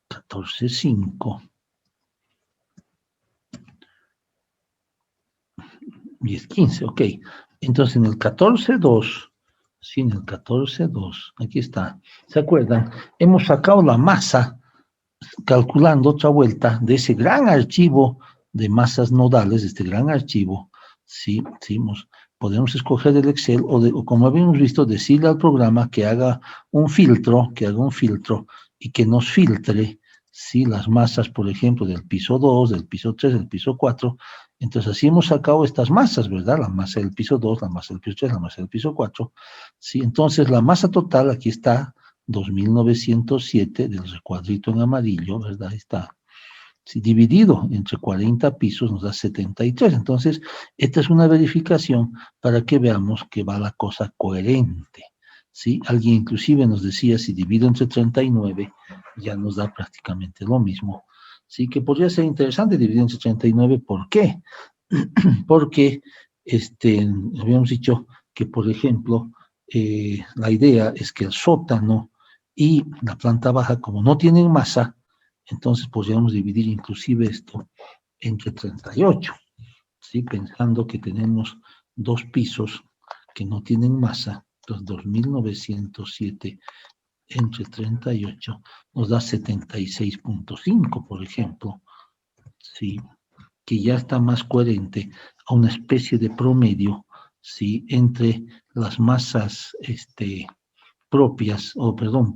14.5, y es 15, ok. Entonces, en el 14.2, sí, en el 14.2, aquí está. ¿Se acuerdan? Hemos sacado la masa, calculando otra vuelta, de ese gran archivo de masas nodales, este gran archivo, sí, podemos escoger el Excel o como habíamos visto, decirle al programa que haga un filtro, y que nos filtre, sí, las masas, por ejemplo, del piso 2, del piso 3, del piso 4. Entonces, así hemos sacado estas masas, ¿verdad? La masa del piso 2, la masa del piso 3, la masa del piso 4. Sí, entonces, la masa total, aquí está, 2.907 del recuadrito en amarillo, ¿verdad? Ahí está. Si dividido entre 40 pisos nos da 73. Entonces, esta es una verificación para que veamos que va la cosa coherente. ¿Sí? Alguien inclusive nos decía, si divido entre 39, ya nos da prácticamente lo mismo. Sí, que podría ser interesante dividir entre 39. ¿Por qué? Porque habíamos dicho que, por ejemplo, la idea es que el sótano y la planta baja, como no tienen masa, entonces podríamos dividir inclusive esto entre 38, ¿sí? Pensando que tenemos dos pisos que no tienen masa, entonces 2.907 entre 38 nos da 76.5, por ejemplo, ¿sí? Que ya está más coherente a una especie de promedio, ¿sí? Entre las masas propias,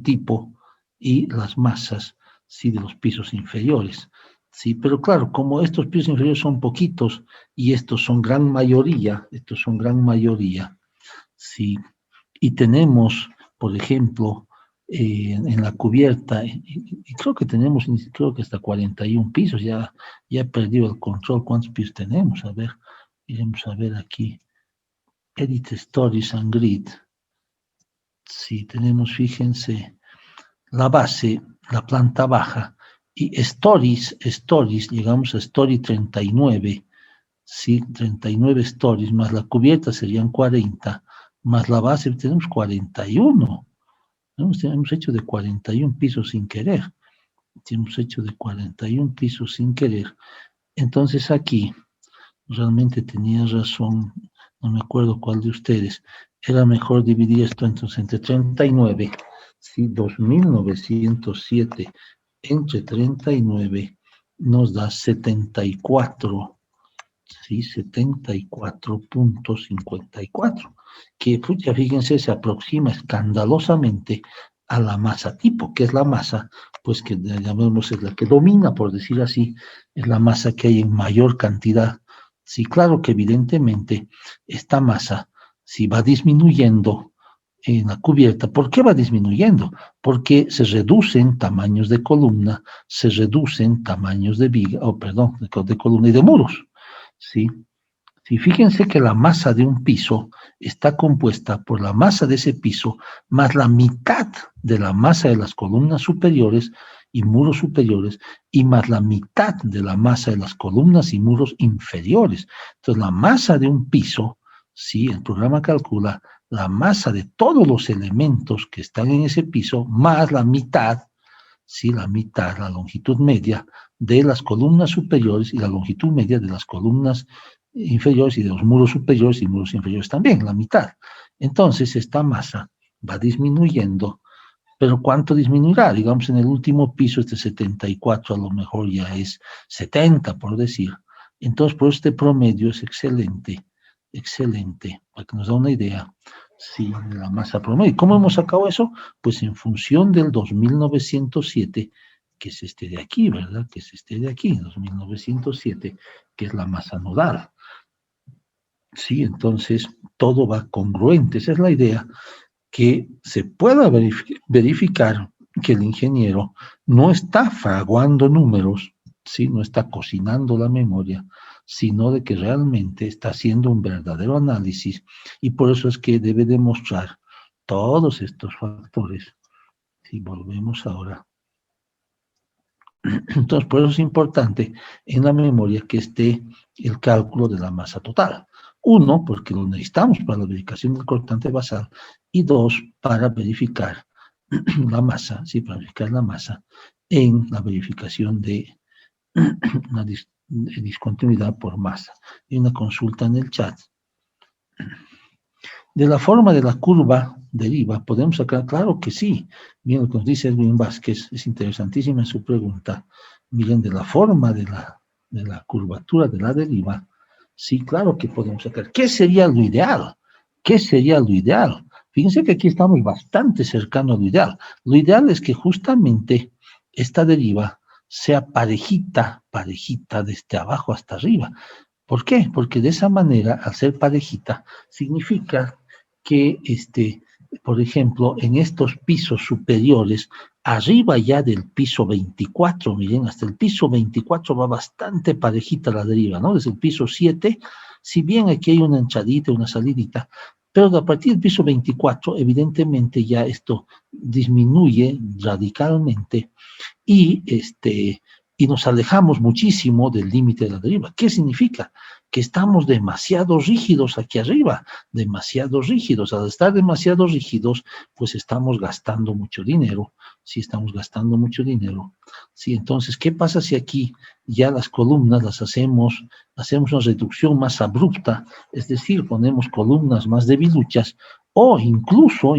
tipo, y las masas, sí, de los pisos inferiores. Sí, pero claro, como estos pisos inferiores son poquitos y estos son gran mayoría, sí, y tenemos, por ejemplo, en la cubierta, y creo que tenemos, creo que hasta 41 pisos, ya he perdido el control, ¿cuántos pisos tenemos? A ver, iremos a ver aquí, Edit Stories and Grid, sí, tenemos, fíjense, la base, la planta baja, y stories, llegamos a story 39, sí, 39 stories, más la cubierta serían 40, más la base tenemos 41. Hemos hecho de 41 pisos sin querer. Hemos hecho de 41 pisos sin querer. Entonces aquí, realmente tenía razón, no me acuerdo cuál de ustedes, era mejor dividir esto entonces entre 39, ¿sí? 2.907 entre 39 nos da 74, ¿sí? 74.54, que ya fíjense, se aproxima escandalosamente a la masa tipo, que es la masa, pues que llamemos es la que domina, por decir así, es la masa que hay en mayor cantidad. Sí, claro que evidentemente esta masa, si va disminuyendo en la cubierta, ¿por qué va disminuyendo? Porque se reducen tamaños de columna, se reducen tamaños de viga, de columna y de muros, ¿sí? Sí, fíjense que la masa de un piso está compuesta por la masa de ese piso más la mitad de la masa de las columnas superiores y muros superiores y más la mitad de la masa de las columnas y muros inferiores. Entonces, la masa de un piso, sí, el programa calcula la masa de todos los elementos que están en ese piso más la mitad ¿sí? La mitad, la longitud media de las columnas superiores y la longitud media de las columnas inferiores y de los muros superiores y muros inferiores también, la mitad. Entonces, esta masa va disminuyendo, pero ¿cuánto disminuirá? Digamos, en el último piso, este 74 a lo mejor ya es 70, por decir. Entonces, por este promedio es excelente, excelente, para que nos da una idea, sí, de la masa promedio. ¿Cómo hemos sacado eso? Pues en función del 2907, que es este de aquí, ¿verdad? Que es este de aquí, 2907, que es la masa nodal. Sí, entonces todo va congruente, esa es la idea, que se pueda verificar que el ingeniero no está fraguando números, ¿sí? No está cocinando la memoria, sino de que realmente está haciendo un verdadero análisis y por eso es que debe demostrar todos estos factores. Si volvemos ahora. Entonces, por eso es importante en la memoria que esté el cálculo de la masa total. Uno, porque lo necesitamos para la verificación del cortante basal, y dos, para verificar la masa, sí, para verificar la masa en la verificación de una discontinuidad por masa. Hay una consulta en el chat. De la forma de la curva deriva, podemos sacar, claro que sí. Miren lo que nos dice Edwin Vázquez, es interesantísima en su pregunta. Miren, de la forma de la curvatura de la deriva, sí, claro que podemos sacar. ¿Qué sería lo ideal? ¿Qué sería lo ideal? Fíjense que aquí estamos bastante cercanos a lo ideal. Lo ideal es que justamente esta deriva sea parejita, parejita desde abajo hasta arriba. ¿Por qué? Porque de esa manera, al ser parejita, significa que, por ejemplo, en estos pisos superiores, arriba ya del piso 24, miren, hasta el piso 24 va bastante parejita la deriva, ¿no? Desde el piso 7, si bien aquí hay una enchadita, una salidita, pero a partir del piso 24, evidentemente ya esto disminuye radicalmente y, y nos alejamos muchísimo del límite de la deriva. ¿Qué significa? Que estamos demasiado rígidos aquí arriba, demasiado rígidos. Al estar demasiado rígidos, pues estamos gastando mucho dinero. Sí, estamos gastando mucho dinero. Sí, entonces, ¿qué pasa si aquí ya las columnas las hacemos una reducción más abrupta? Es decir, ponemos columnas más debiluchas o incluso,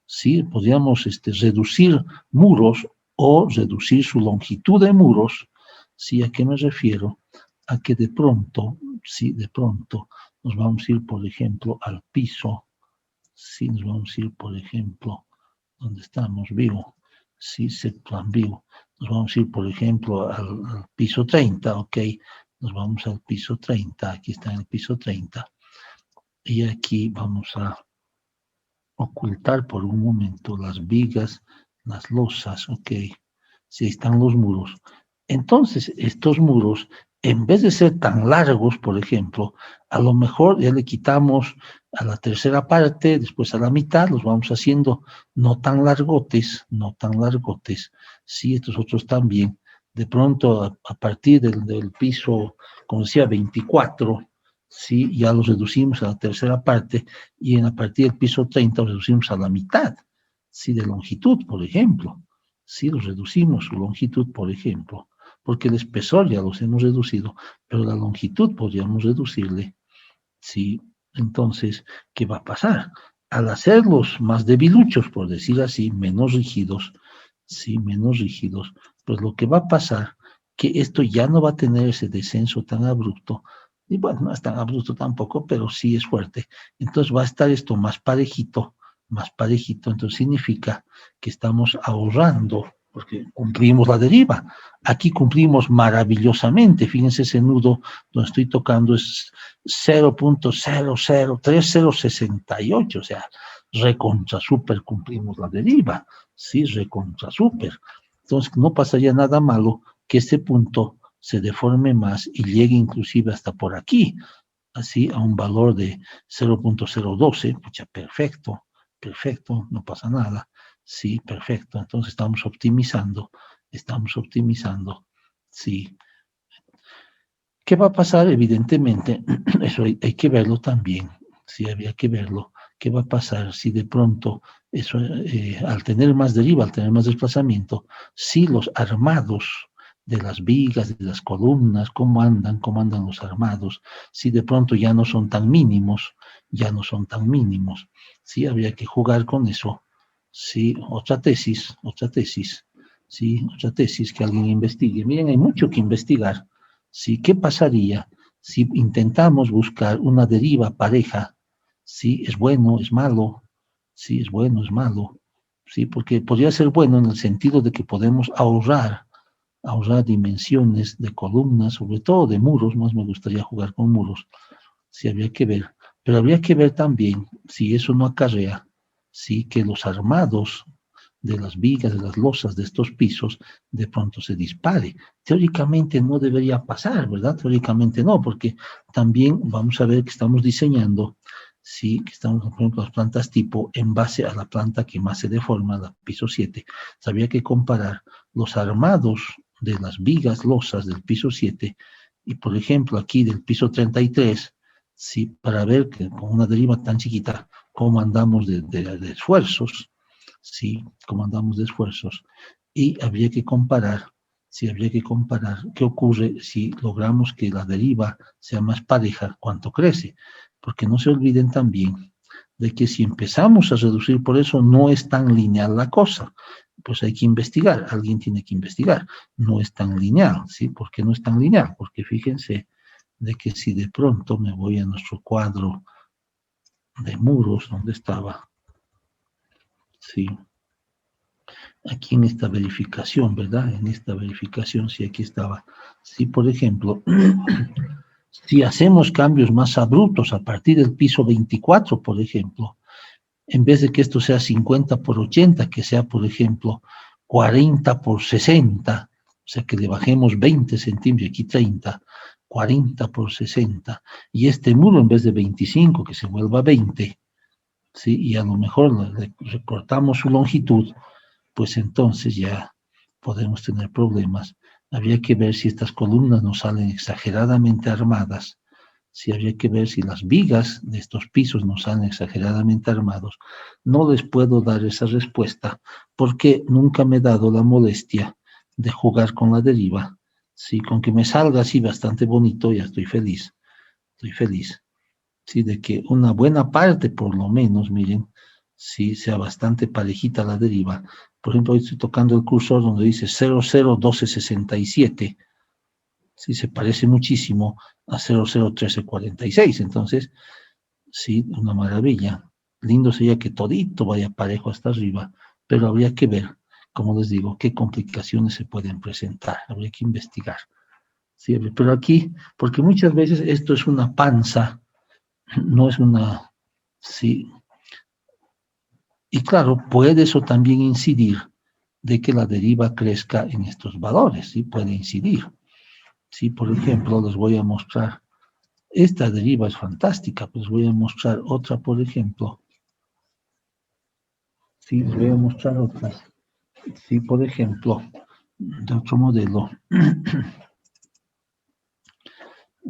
sí, podríamos reducir muros o reducir su longitud de muros. ¿Sí? ¿A qué me refiero? A que de pronto, sí, de pronto nos vamos a ir, por ejemplo, al piso, sí, nos vamos a ir, por ejemplo, donde estamos, vivo, sí, set plan vivo, nos vamos a ir, por ejemplo, al piso 30, ok, nos vamos al piso 30, aquí está en el piso 30, y aquí vamos a ocultar por un momento las vigas, las losas, ok, si están los muros. Entonces, estos muros, en vez de ser tan largos, por ejemplo, a lo mejor ya le quitamos a la tercera parte, después a la mitad, los vamos haciendo no tan largotes, sí, estos otros también. De pronto, a partir del piso, como decía, 24, sí, ya los reducimos a la tercera parte, y a partir del piso 30 los reducimos a la mitad, sí, de longitud, por ejemplo. Sí, los reducimos su longitud, por ejemplo, porque el espesor ya los hemos reducido, pero la longitud podríamos reducirle, sí. Entonces, ¿qué va a pasar? Al hacerlos más debiluchos, por decir así, menos rígidos, sí, menos rígidos, pues lo que va a pasar, que esto ya no va a tener ese descenso tan abrupto, y bueno, no es tan abrupto tampoco, pero sí es fuerte. Entonces va a estar esto más parejito, entonces significa que estamos ahorrando, porque cumplimos la deriva. Aquí cumplimos maravillosamente, fíjense ese nudo donde estoy tocando es 0.003068, o sea, recontra super cumplimos la deriva, sí, recontra super. Entonces no pasaría nada malo que este punto se deforme más y llegue inclusive hasta por aquí, así a un valor de 0.012, pucha, perfecto, perfecto, no pasa nada, sí, perfecto, entonces estamos optimizando, sí. ¿Qué va a pasar? Evidentemente, eso hay que verlo también, sí, había que verlo, ¿qué va a pasar si de pronto, eso, al tener más deriva, al tener más desplazamiento, si los armados de las vigas, de las columnas, cómo andan los armados, si de pronto ya no son tan mínimos, sí, habría que jugar con eso, sí, otra tesis, sí, otra tesis que alguien investigue. Miren, hay mucho que investigar, sí, ¿qué pasaría si intentamos buscar una deriva pareja? Sí, es bueno, es malo, sí, es bueno, es malo, sí, porque podría ser bueno en el sentido de que podemos ahorrar dimensiones de columnas, sobre todo de muros, más me gustaría jugar con muros, sí, habría que ver, pero habría que ver también si eso no acarrea, sí, que los armados de las vigas, de las losas de estos pisos, de pronto se dispare. Teóricamente no debería pasar, ¿verdad? Teóricamente no, porque también vamos a ver que estamos diseñando, sí, que estamos, por ejemplo, las plantas tipo en base a la planta que más se deforma, la piso 7. Habría que comparar los armados de las vigas losas del piso 7 y, por ejemplo, aquí del piso 33, sí, para ver que con una deriva tan chiquita, cómo andamos de esfuerzos, sí, cómo andamos de esfuerzos, y habría que comparar, qué ocurre si logramos que la deriva sea más pareja, cuánto crece, porque no se olviden también de que si empezamos a reducir por eso, no es tan lineal la cosa, pues hay que investigar, alguien tiene que investigar, no es tan lineal, ¿sí? ¿Por qué no es tan lineal? Porque fíjense de que si de pronto me voy a nuestro cuadro de muros, ¿dónde estaba? Sí, aquí en esta verificación, ¿verdad? En esta verificación, sí, aquí estaba. Si, por ejemplo, si hacemos cambios más abruptos a partir del piso 24, por ejemplo, en vez de que esto sea 50 por 80, que sea, por ejemplo, 40 por 60, o sea, que le bajemos 20 centímetros, aquí 30, 40 por 60, y este muro en vez de 25, que se vuelva 20, ¿sí? Y a lo mejor le recortamos su longitud, pues entonces ya podemos tener problemas. Habría que ver si estas columnas nos salen exageradamente armadas, si habría que ver si las vigas de estos pisos nos salen exageradamente armados. No les puedo dar esa respuesta porque nunca me he dado la molestia de jugar con la deriva. Sí, con que me salga así bastante bonito, ya estoy feliz. Estoy feliz. Sí, de que una buena parte, por lo menos, miren, sí, sea bastante parejita la deriva. Por ejemplo, hoy estoy tocando el cursor donde dice 001267. Sí, se parece muchísimo a 001346. Entonces, sí, una maravilla. Lindo sería que todito vaya parejo hasta arriba, pero habría que ver, como les digo, qué complicaciones se pueden presentar. Habría que investigar. Sí, pero aquí, porque muchas veces esto es una panza, no es una, sí. Y claro, puede eso también incidir de que la deriva crezca en estos valores, ¿sí? Puede incidir. Sí, por ejemplo, les voy a mostrar, esta deriva es fantástica, pues voy a mostrar otra, por ejemplo. Sí, les voy a mostrar otras. Sí, por ejemplo, de otro modelo.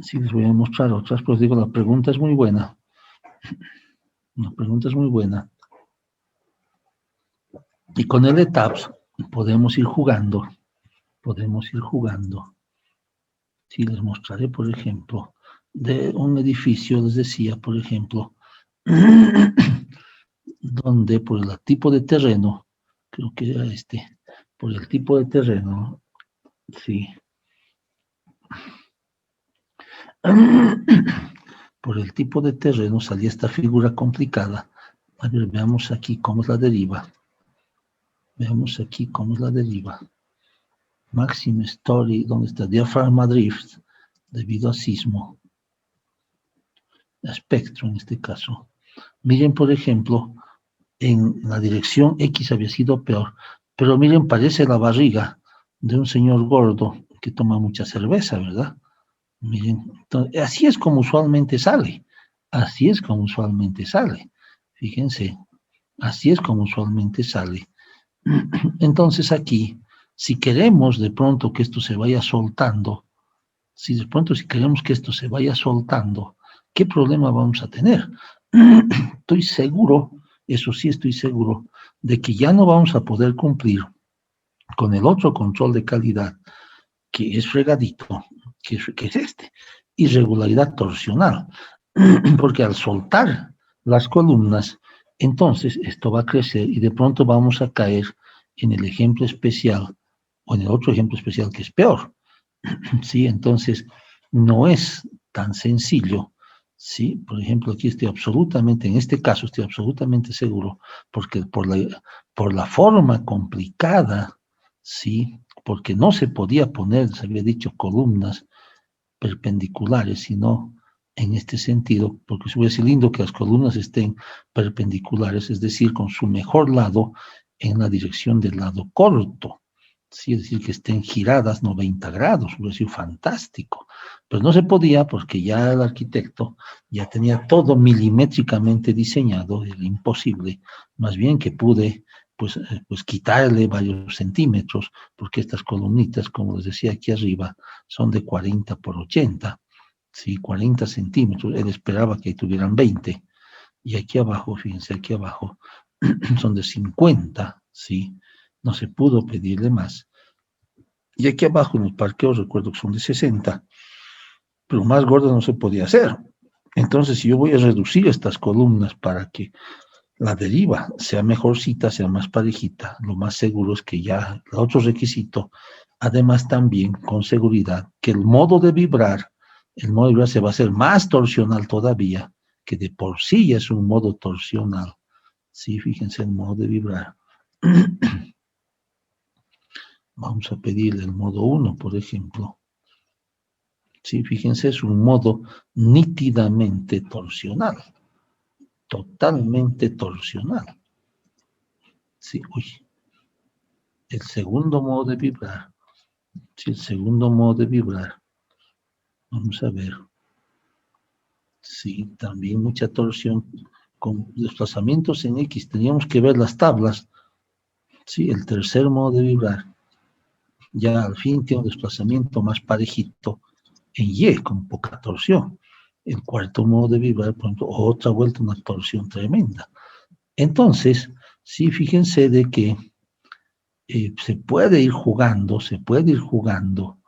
Sí, les voy a mostrar otras, pues digo, la pregunta es muy buena. La pregunta es muy buena. Y con el ETABS podemos ir jugando. Sí, les mostraré, por ejemplo, de un edificio, les decía, por ejemplo, donde por el tipo de terreno, creo que era este, por el tipo de terreno, sí. Por el tipo de terreno salía esta figura complicada. A ver, veamos aquí cómo es la deriva. Veamos aquí cómo es la deriva. Maximum Story, donde está diafragma drift, debido a sismo. Espectro en este caso. Miren, por ejemplo, en la dirección X había sido peor, pero miren, parece la barriga de un señor gordo que toma mucha cerveza, ¿verdad? Miren, entonces, así es como usualmente sale, fíjense, así es como usualmente sale. Entonces aquí, si queremos de pronto que esto se vaya soltando, si queremos que esto se vaya soltando, ¿qué problema vamos a tener? Estoy seguro, eso sí estoy seguro, de que ya no vamos a poder cumplir con el otro control de calidad, que es fregadito, que es este, irregularidad torsional, porque al soltar las columnas, entonces esto va a crecer y de pronto vamos a caer en el ejemplo especial o en el otro ejemplo especial que es peor. ¿Sí? Entonces, no es tan sencillo. ¿Sí? Por ejemplo, aquí estoy absolutamente, en este caso estoy absolutamente seguro, porque por la forma complicada, ¿sí? Porque no se podía poner, se había dicho, columnas perpendiculares, sino en este sentido, porque hubiese lindo que las columnas estén perpendiculares, es decir, con su mejor lado en la dirección del lado corto, ¿sí? Es decir, que estén giradas 90 grados, hubiera sido fantástico, pero no se podía porque ya el arquitecto ya tenía todo milimétricamente diseñado, era imposible, más bien que pude pues quitarle varios centímetros, porque estas columnitas, como les decía aquí arriba, son de 40 por 80, ¿sí? 40 centímetros, él esperaba que tuvieran 20, y aquí abajo, fíjense, aquí abajo, son de 50, ¿sí? No se pudo pedirle más. Y aquí abajo en el parqueo recuerdo que son de 60, pero más gordas no se podía hacer. Entonces, si yo voy a reducir estas columnas para que la deriva sea mejorcita, sea más parejita, lo más seguro es que ya el otro requisito, además también con seguridad, que el modo de vibrar se va a hacer más torsional todavía, que de por sí ya es un modo torsional. Sí, fíjense el modo de vibrar. Vamos a pedirle el modo 1, por ejemplo. Sí, fíjense, es un modo nítidamente torsional, totalmente torsional. Sí, uy, el segundo modo de vibrar. Sí, el segundo modo de vibrar. Vamos a ver. Sí, también mucha torsión. Con desplazamientos en X teníamos que ver las tablas. Sí, el tercer modo de vibrar. Ya al fin tiene un desplazamiento más parejito en Y, con poca torsión. El cuarto modo de vibrar, por ejemplo, otra vuelta, una torsión tremenda. Entonces, sí, fíjense de que se puede ir jugando, sí, se puede ir jugando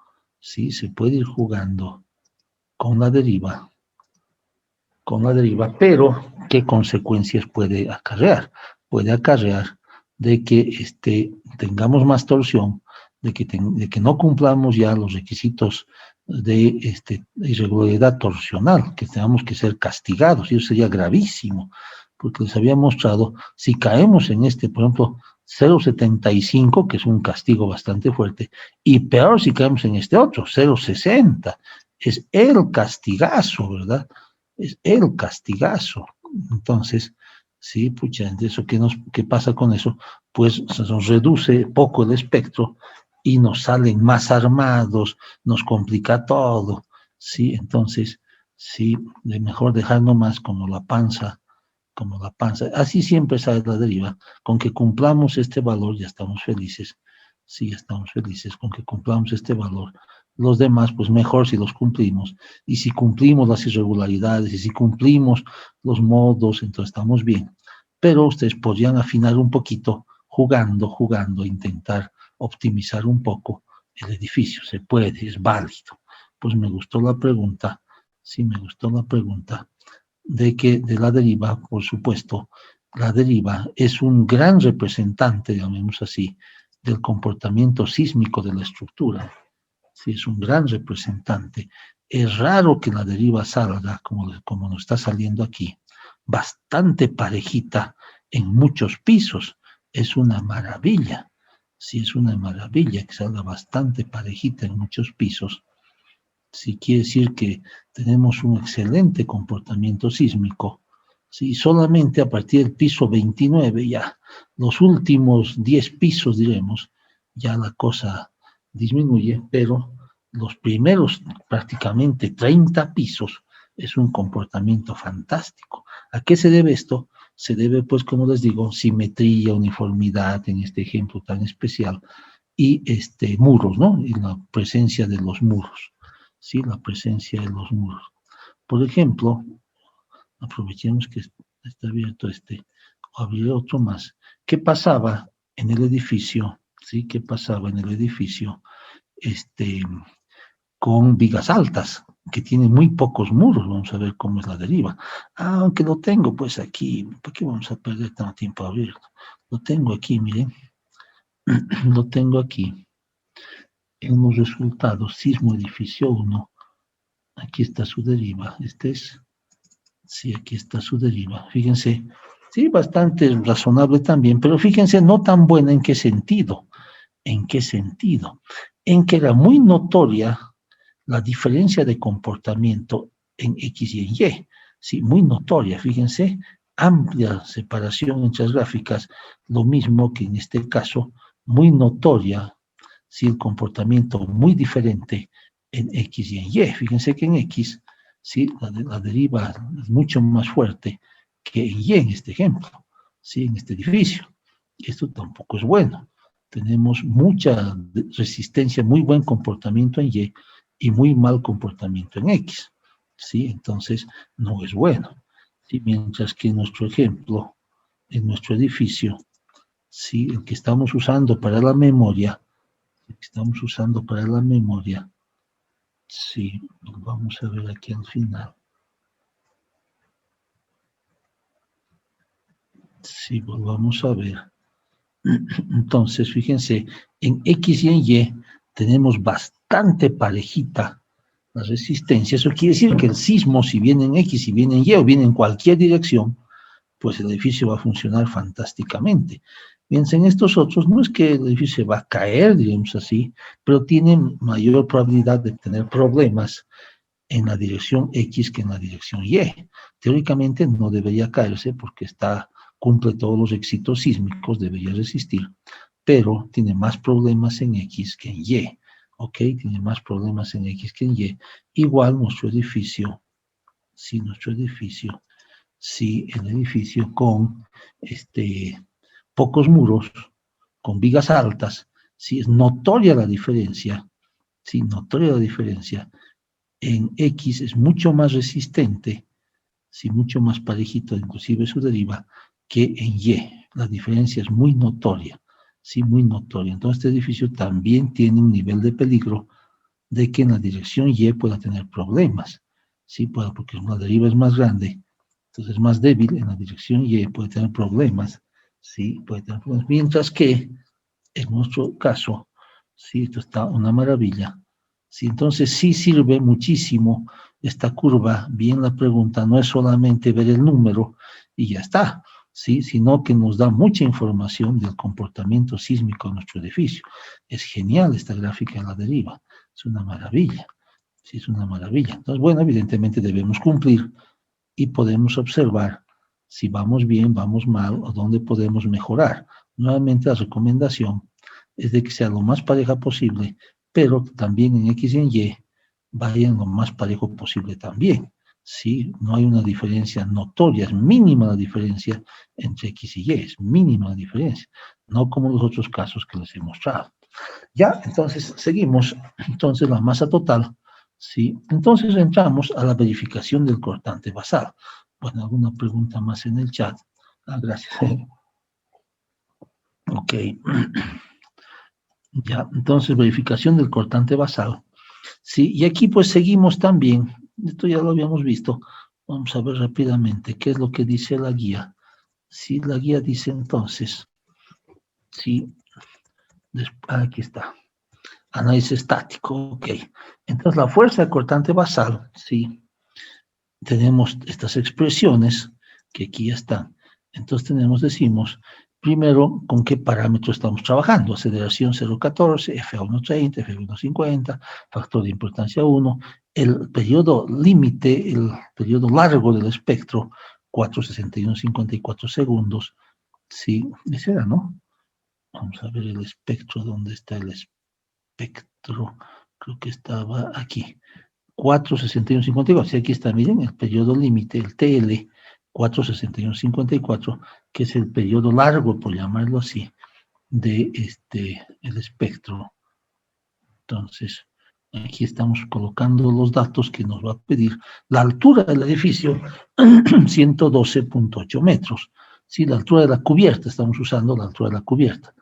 con la deriva, pero ¿qué consecuencias puede acarrear? Puede acarrear de que tengamos más torsión, de que no cumplamos ya los requisitos de irregularidad torsional, que tengamos que ser castigados, y eso sería gravísimo, porque les había mostrado, si caemos en por ejemplo, 0,75, que es un castigo bastante fuerte, y peor si caemos en este otro, 0,60, es el castigazo, ¿verdad? Es el castigazo. Entonces, sí, pucha, eso ¿qué pasa con eso? Pues se nos reduce poco el espectro y nos salen más armados, nos complica todo, sí, entonces, sí, de mejor dejar nomás como la panza, así siempre sale la deriva, con que cumplamos este valor ya estamos felices, sí, ya estamos felices, con que cumplamos este valor, los demás, pues mejor si los cumplimos, y si cumplimos las irregularidades, y si cumplimos los modos, entonces estamos bien, pero ustedes podrían afinar un poquito, jugando, intentar optimizar un poco el edificio, se puede, es válido. Pues me gustó la pregunta, sí, me gustó la pregunta, de la deriva, por supuesto, la deriva es un gran representante, digamos así, del comportamiento sísmico de la estructura. Sí, es un gran representante. Es raro que la deriva salga, como nos está saliendo aquí, bastante parejita en muchos pisos. Es una maravilla. Sí, es una maravilla que salga bastante parejita en muchos pisos. Sí, quiere decir que tenemos un excelente comportamiento sísmico. Sí, solamente a partir del piso 29, ya los últimos 10 pisos, diremos, ya la cosa disminuye, pero los primeros prácticamente 30 pisos es un comportamiento fantástico. ¿A qué se debe esto? Se debe, pues, como les digo, simetría, uniformidad, en este ejemplo tan especial, y muros, ¿no? Y la presencia de los muros. Sí, la presencia de los muros. Por ejemplo, aprovechemos que está abierto este, o abriré otro más. ¿Qué pasaba en el edificio? ¿Sí? ¿Qué pasaba en el edificio? Con vigas altas, que tienen muy pocos muros. Vamos a ver cómo es la deriva. Aunque lo tengo pues aquí, ¿por qué vamos a perder tanto tiempo a abrirlo? Lo tengo aquí, miren. Lo tengo aquí. En los resultados, sismo edificio 1. Aquí está su deriva. Sí, aquí está su deriva. Fíjense, sí, bastante razonable también, pero fíjense, no tan buena en qué sentido. ¿En qué sentido? En que era muy notoria la diferencia de comportamiento en X y en Y. Sí, muy notoria, fíjense, amplia separación entre las gráficas, lo mismo que en este caso, muy notoria, sí, el comportamiento muy diferente en X y en Y. Fíjense que en X, sí, la deriva es mucho más fuerte que en Y en este ejemplo, sí, en este edificio. Esto tampoco es bueno. Tenemos mucha resistencia, muy buen comportamiento en Y y muy mal comportamiento en X, ¿sí? Entonces, no es bueno, ¿sí? Mientras que en nuestro ejemplo, en nuestro edificio, ¿sí? El que estamos usando para la memoria, sí, lo vamos a ver aquí al final. Sí, volvamos a ver. Entonces, fíjense, en X y en Y tenemos bastante parejita la resistencia. Eso quiere decir que el sismo, si viene en X, si viene en Y o viene en cualquier dirección, pues el edificio va a funcionar fantásticamente. Mientras en estos otros, no es que el edificio va a caer, digamos así, pero tiene mayor probabilidad de tener problemas en la dirección X que en la dirección Y. Teóricamente no debería caerse porque cumple todos los requisitos sísmicos, debería resistir, pero tiene más problemas en X que en Y. ¿Ok? Tiene más problemas en X que en Y. Igual nuestro edificio, sí, el edificio con pocos muros, con vigas altas, sí, es notoria la diferencia, sí, notoria la diferencia. En X es mucho más resistente, sí, mucho más parejito, inclusive su deriva, que en Y. La diferencia es muy notoria, sí, muy notoria. Entonces este edificio también tiene un nivel de peligro de que en la dirección Y pueda tener problemas, sí, porque la deriva es más grande, entonces es más débil, en la dirección Y puede tener problemas, sí, puede tener problemas. Mientras que en nuestro caso, sí, esto está una maravilla. Sí, entonces sí sirve muchísimo esta curva. Bien la pregunta, no es solamente ver el número y ya está, sí, sino que nos da mucha información del comportamiento sísmico de nuestro edificio. Es genial esta gráfica en la deriva, es una maravilla, sí, es una maravilla. Entonces, bueno, evidentemente debemos cumplir y podemos observar si vamos bien, vamos mal o dónde podemos mejorar. Nuevamente la recomendación es de que sea lo más pareja posible, pero también en X y en Y vayan lo más parejo posible también. Sí, no hay una diferencia notoria, es mínima la diferencia entre X y Y, es mínima la diferencia, no como los otros casos que les he mostrado. Ya, entonces seguimos, entonces la masa total, sí, entonces entramos a la verificación del cortante basal. Bueno, alguna pregunta más en el chat. Gracias. Ok. Ya, entonces verificación del cortante basal. Sí, y aquí pues seguimos también, esto ya lo habíamos visto, vamos a ver rápidamente qué es lo que dice la guía. Sí, la guía dice entonces, sí, aquí está, análisis estático, ok. Entonces la fuerza cortante basal, sí, tenemos estas expresiones que aquí ya están. Entonces decimos, primero, con qué parámetro estamos trabajando. Aceleración 0,14, F a 1,30, F a 1,50, factor de importancia 1, el periodo límite, el periodo largo del espectro, 4,61,54 segundos. Sí, ese era, ¿no? Vamos a ver el espectro, ¿dónde está el espectro? Creo que estaba aquí. 4,61,54. Sí, aquí está, miren, el periodo límite, el TL, 4,61,54, que es el periodo largo, por llamarlo así, de el espectro. Entonces, Aquí estamos colocando los datos que nos va a pedir. La altura del edificio, 112.8 metros. Sí, la altura de la cubierta, estamos usando la altura de la cubierta.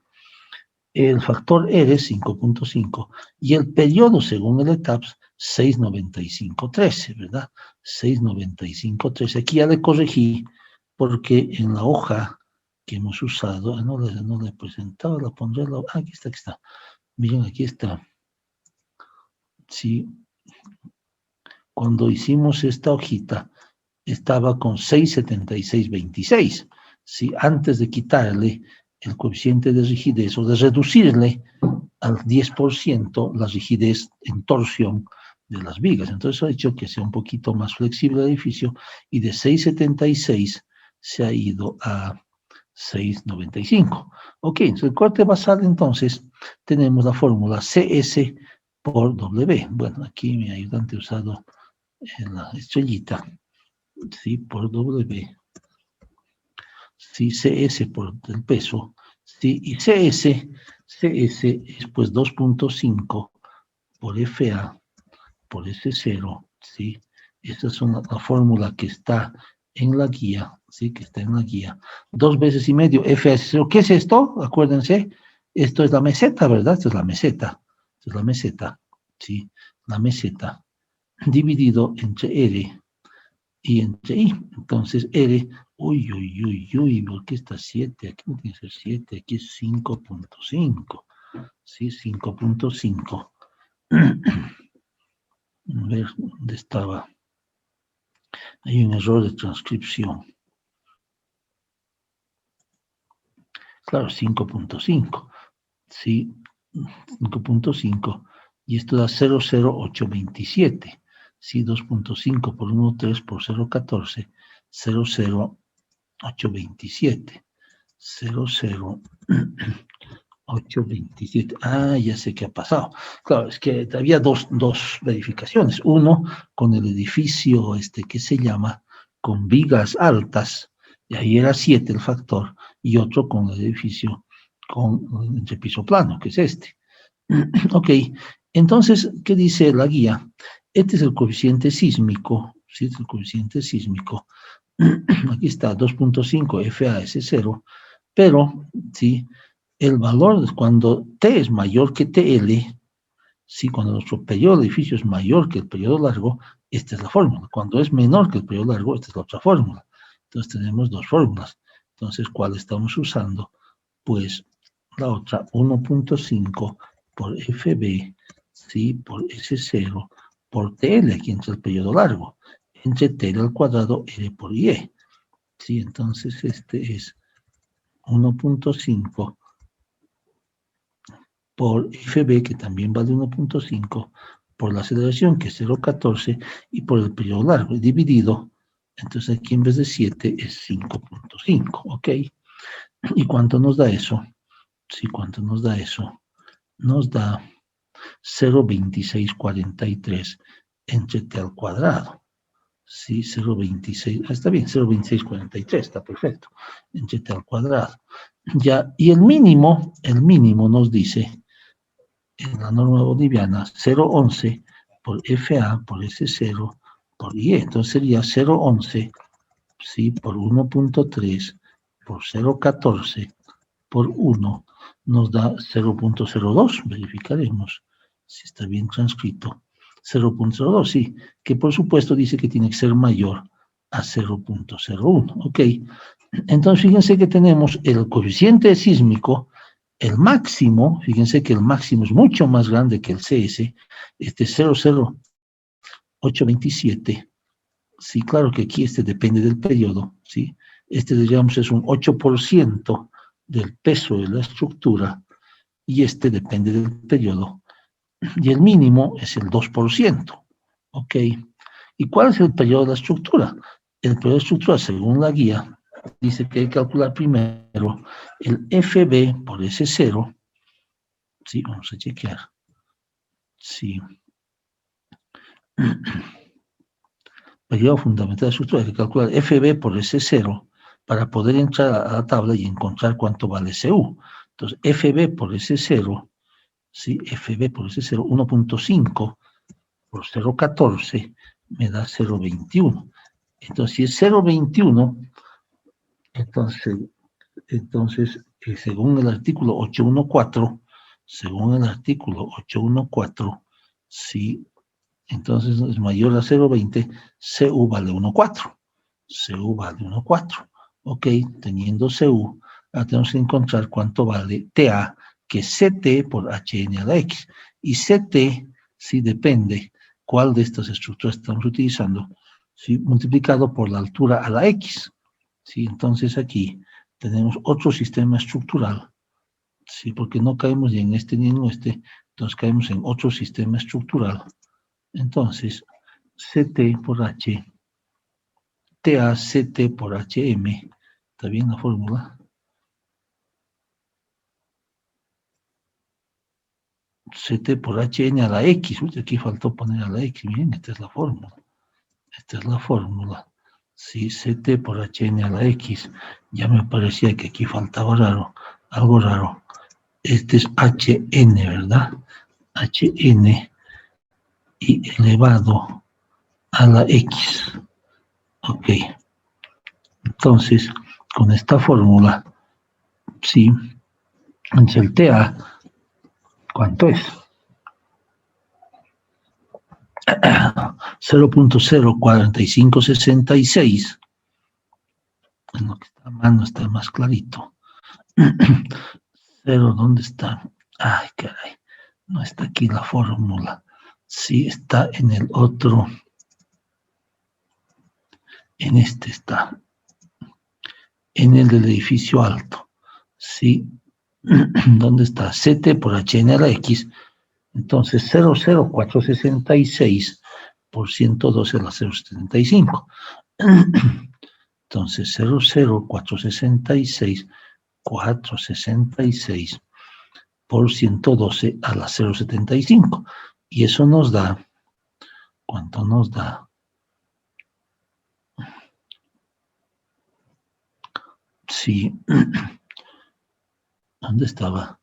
El factor R, 5.5. Y el periodo, según el ETAPS, 695.13, ¿verdad? 695.13. Aquí ya le corregí, porque en la hoja que hemos usado, no le he presentado, la pondré, aquí está. Miren, aquí está. Sí, cuando hicimos esta hojita, estaba con 676.26, ¿sí? Antes de quitarle el coeficiente de rigidez o de reducirle al 10% la rigidez en torsión de las vigas. Entonces ha hecho que sea un poquito más flexible el edificio y de 676 se ha ido a 695. Ok, entonces el corte basal entonces tenemos la fórmula CS por W. Bueno, aquí mi ayudante ha usado la estrellita, ¿sí? Por W, ¿sí? CS por el peso, ¿sí? Y CS es pues 2.5 por FA por S0, ¿sí? Esa es la fórmula que está en la guía, ¿sí? Que está en la guía. 2 veces y medio FA S0. ¿Qué es esto? Acuérdense, esto es la meseta, ¿verdad? Esta es la meseta. Esta es la meseta, ¿sí? La meseta dividido entre R y entre I. Entonces, R, uy, ¿por qué está 7? Aquí no tiene que ser 7, aquí es 5.5. Sí, 5.5. A ver, ¿dónde estaba? Hay un error de transcripción. Claro, 5.5. Sí, 5.5. Y esto da 00827. Sí, 2.5 por 1.3 por 0.14. 00827. 00827. Ah, ya sé qué ha pasado. Claro, es que había dos verificaciones. Uno con el edificio que se llama con vigas altas, y ahí era 7 el factor, y otro con el edificio con entre piso plano, que es este. Ok, entonces, ¿qué dice la guía? Este es el coeficiente sísmico, ¿sí? Es el coeficiente sísmico. Aquí está, 2.5 FAS0, pero, ¿sí? El valor, cuando T es mayor que TL, ¿sí? Cuando nuestro periodo de edificio es mayor que el periodo largo, esta es la fórmula. Cuando es menor que el periodo largo, esta es la otra fórmula. Entonces tenemos dos fórmulas. Entonces, ¿cuál estamos usando? Pues la otra, 1.5 por FB, ¿sí? Por S0, por TL, aquí entre el periodo largo, entre TL al cuadrado R por IE. ¿Sí? Entonces, este es 1.5 por FB, que también vale 1.5, por la aceleración, que es 0.14, y por el periodo largo, dividido. Entonces aquí en vez de 7 es 5.5, ¿ok? ¿Y cuánto nos da eso? Sí, ¿cuánto nos da eso? Nos da 0.2643 entre t al cuadrado. Sí, 0.26, está bien, 0.2643, está perfecto, entre t al cuadrado. Ya, y el mínimo nos dice, en la norma boliviana, 0.11 por FA por S0 por IE. Entonces sería 0.11, ¿sí? Por 1.3 por 0.14 por 1 nos da 0.02. Verificaremos si está bien transcrito. 0.02, sí, que por supuesto dice que tiene que ser mayor a 0.01. Ok, entonces fíjense que tenemos el coeficiente sísmico, el máximo, fíjense que el máximo es mucho más grande que el CS, este 00827. Sí, claro que aquí depende del periodo, ¿sí? Digamos, es un 8% del peso de la estructura y depende del periodo. Y el mínimo es el 2%, ¿ok? ¿Y cuál es el periodo de la estructura? El periodo de la estructura, según la guía, dice que hay que calcular primero el FB por S0, ¿sí? Vamos a chequear, sí. Periodo fundamental de la estructura, hay que calcular FB por S0 para poder entrar a la tabla y encontrar cuánto vale CU. Entonces, FB por S0, ¿sí? FB por S0, 1.5 por 0,14 me da 0,21. Entonces, si es 0,21, entonces según el artículo 814, sí, entonces es mayor a 0,20, CU vale 1,4. CU vale 1,4. Ok, teniendo CU, ahora tenemos que encontrar cuánto vale TA, que es CT por HN a la X. Y CT, sí depende cuál de estas estructuras estamos utilizando, ¿sí? Multiplicado por la altura a la X. ¿Sí? Entonces aquí tenemos otro sistema estructural, ¿sí? Porque no caemos ni en este ni en este, entonces caemos en otro sistema estructural. Entonces, CT por H, TA CT por HM, ¿está bien la fórmula? CT por HN a la X, uy, aquí faltó poner a la X, bien, esta es la fórmula. Esta es la fórmula. Sí, CT por HN a la X, ya me parecía que aquí faltaba algo raro. Este es HN, ¿verdad? HN y elevado a la X. Ok. Entonces, con esta fórmula, sí, entonces el TA, ¿cuánto es? 0.04566. En lo que está a mano está más clarito. 0, ¿dónde está? Ay, caray. No está aquí la fórmula. Sí, está en el otro. En este está. En el del edificio alto. Sí. ¿Dónde está? CT por HN a la X. Entonces, 00466 por 112 a la 075. Entonces, 00466 por 112 a la 075. Y eso nos da, ¿cuánto nos da? Sí, ¿dónde estaba?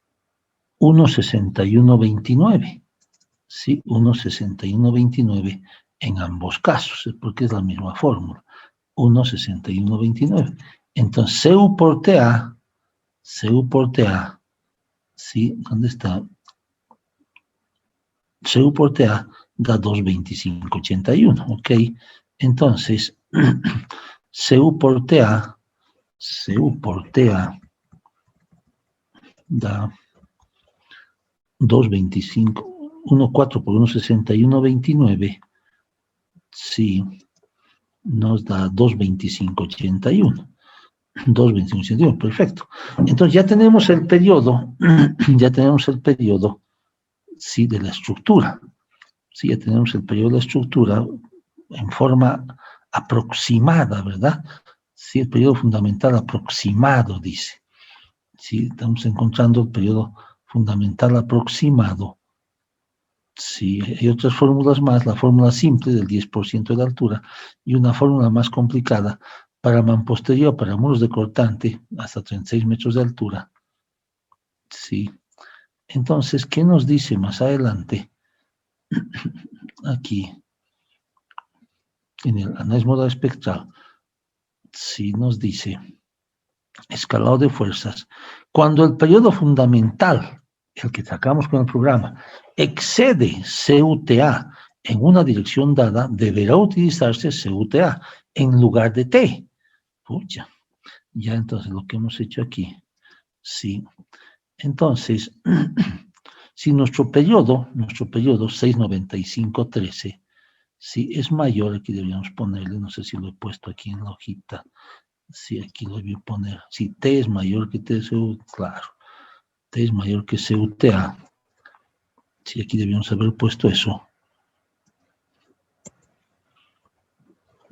1,6129. Sí, 1,6129 en ambos casos, porque es la misma fórmula. 1,6129. Entonces, CU por TA, ¿sí? ¿Dónde está? CU por TA da 2,2581, ¿ok? Entonces, CU por TA da 2,25, 1,4 por 1,6129, sí, nos da 2,2581. 2,2581, perfecto. Entonces ya tenemos el periodo, sí, de la estructura. Sí, ya tenemos el periodo de la estructura en forma aproximada, ¿verdad? Sí, el periodo fundamental aproximado, dice. Sí, estamos encontrando el periodo fundamental aproximado. Sí, hay otras fórmulas más, la fórmula simple del 10% de la altura y una fórmula más complicada para mampostería, para muros de cortante, hasta 36 metros de altura. Sí. Entonces, ¿qué nos dice más adelante? Aquí, en el análisis modal espectral, sí nos dice, escalado de fuerzas, cuando el periodo fundamental, el que sacamos con el programa, excede CUTA en una dirección dada, deberá utilizarse CUTA en lugar de T. Pucha, ya entonces lo que hemos hecho aquí, sí. Entonces, si nuestro periodo 69513, si es mayor, aquí deberíamos ponerle, no sé si lo he puesto aquí en la hojita, si aquí lo voy a poner, si T es mayor que TCU, claro, T es mayor que CUTA, si aquí deberíamos haber puesto eso.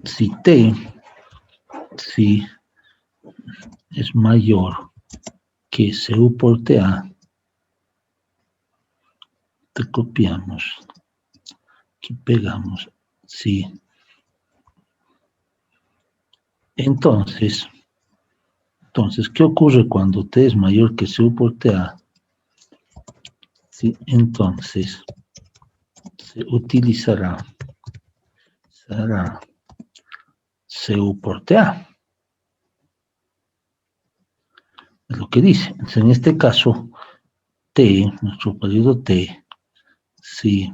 Si T, si es mayor que CU por TA, te copiamos, aquí pegamos, sí. Entonces, ¿qué ocurre cuando T es mayor que CU por TA? Sí, entonces, se utilizará CU por TA. Es lo que dice. Entonces, en este caso, T, nuestro periodo T, sí.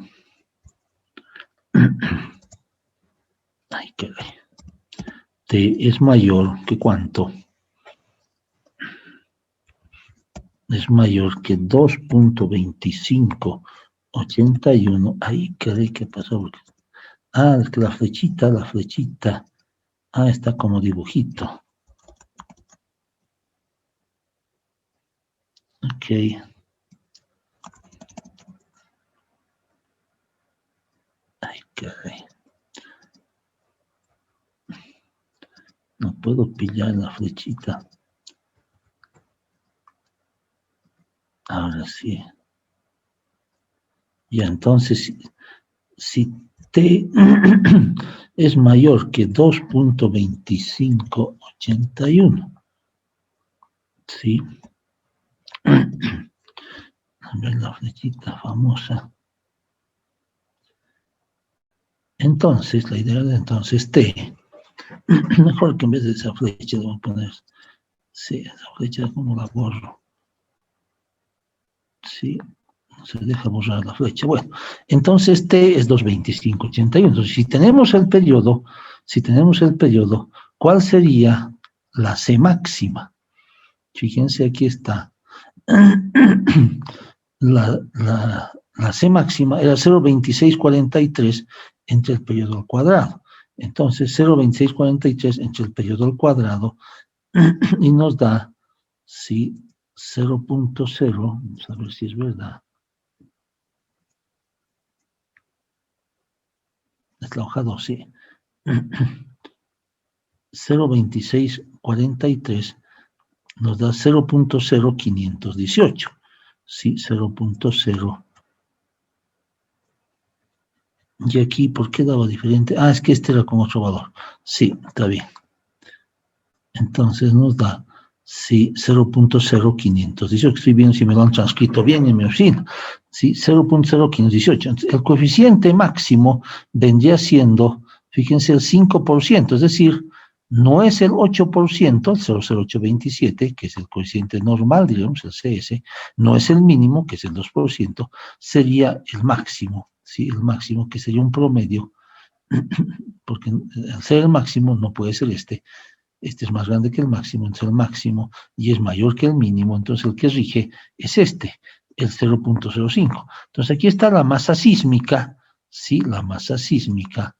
Ay, qué T es mayor que ¿cuánto? Es mayor que 2.2581. Ay, ¿qué pasó? Ah, es que la flechita. Ah, está como dibujito. Ok. Ay, caray. No puedo pillar la flechita. Ahora sí. Ya, entonces, si T es mayor que 2.2581, ¿sí? A ver la flechita famosa. Entonces, la idea de entonces T, mejor que en vez de esa flecha, le voy a poner, sí, esa flecha como la borro. Sí, no se deja borrar la flecha. Bueno, entonces T es 2.2581. Entonces, si tenemos el periodo, ¿cuál sería la C máxima? Fíjense, aquí está. La C máxima era 0.2643 entre el periodo al cuadrado. Entonces, 0.2643 entre el periodo al cuadrado y nos da, sí, 0.0, vamos a ver si es verdad. Es la hoja 12. 0.2643 nos da 0.0518. Sí, 0.0. Y aquí, ¿por qué daba diferente? Ah, es que este era con otro valor. Sí, está bien. Entonces nos da, sí, 0.0518. Estoy viendo si me lo han transcrito bien en mi oficina. Sí, 0.0518. Entonces, el coeficiente máximo vendría siendo, fíjense, el 5%, es decir, no es el 8%, el 0.0827, que es el coeficiente normal, digamos, el CS, no es el mínimo, que es el 2%, sería el máximo, ¿sí? El máximo, que sería un promedio, porque al ser el máximo no puede ser este es más grande que el máximo, entonces el máximo y es mayor que el mínimo, entonces el que rige es este, el 0.05. Entonces aquí está la masa sísmica, sí, la masa sísmica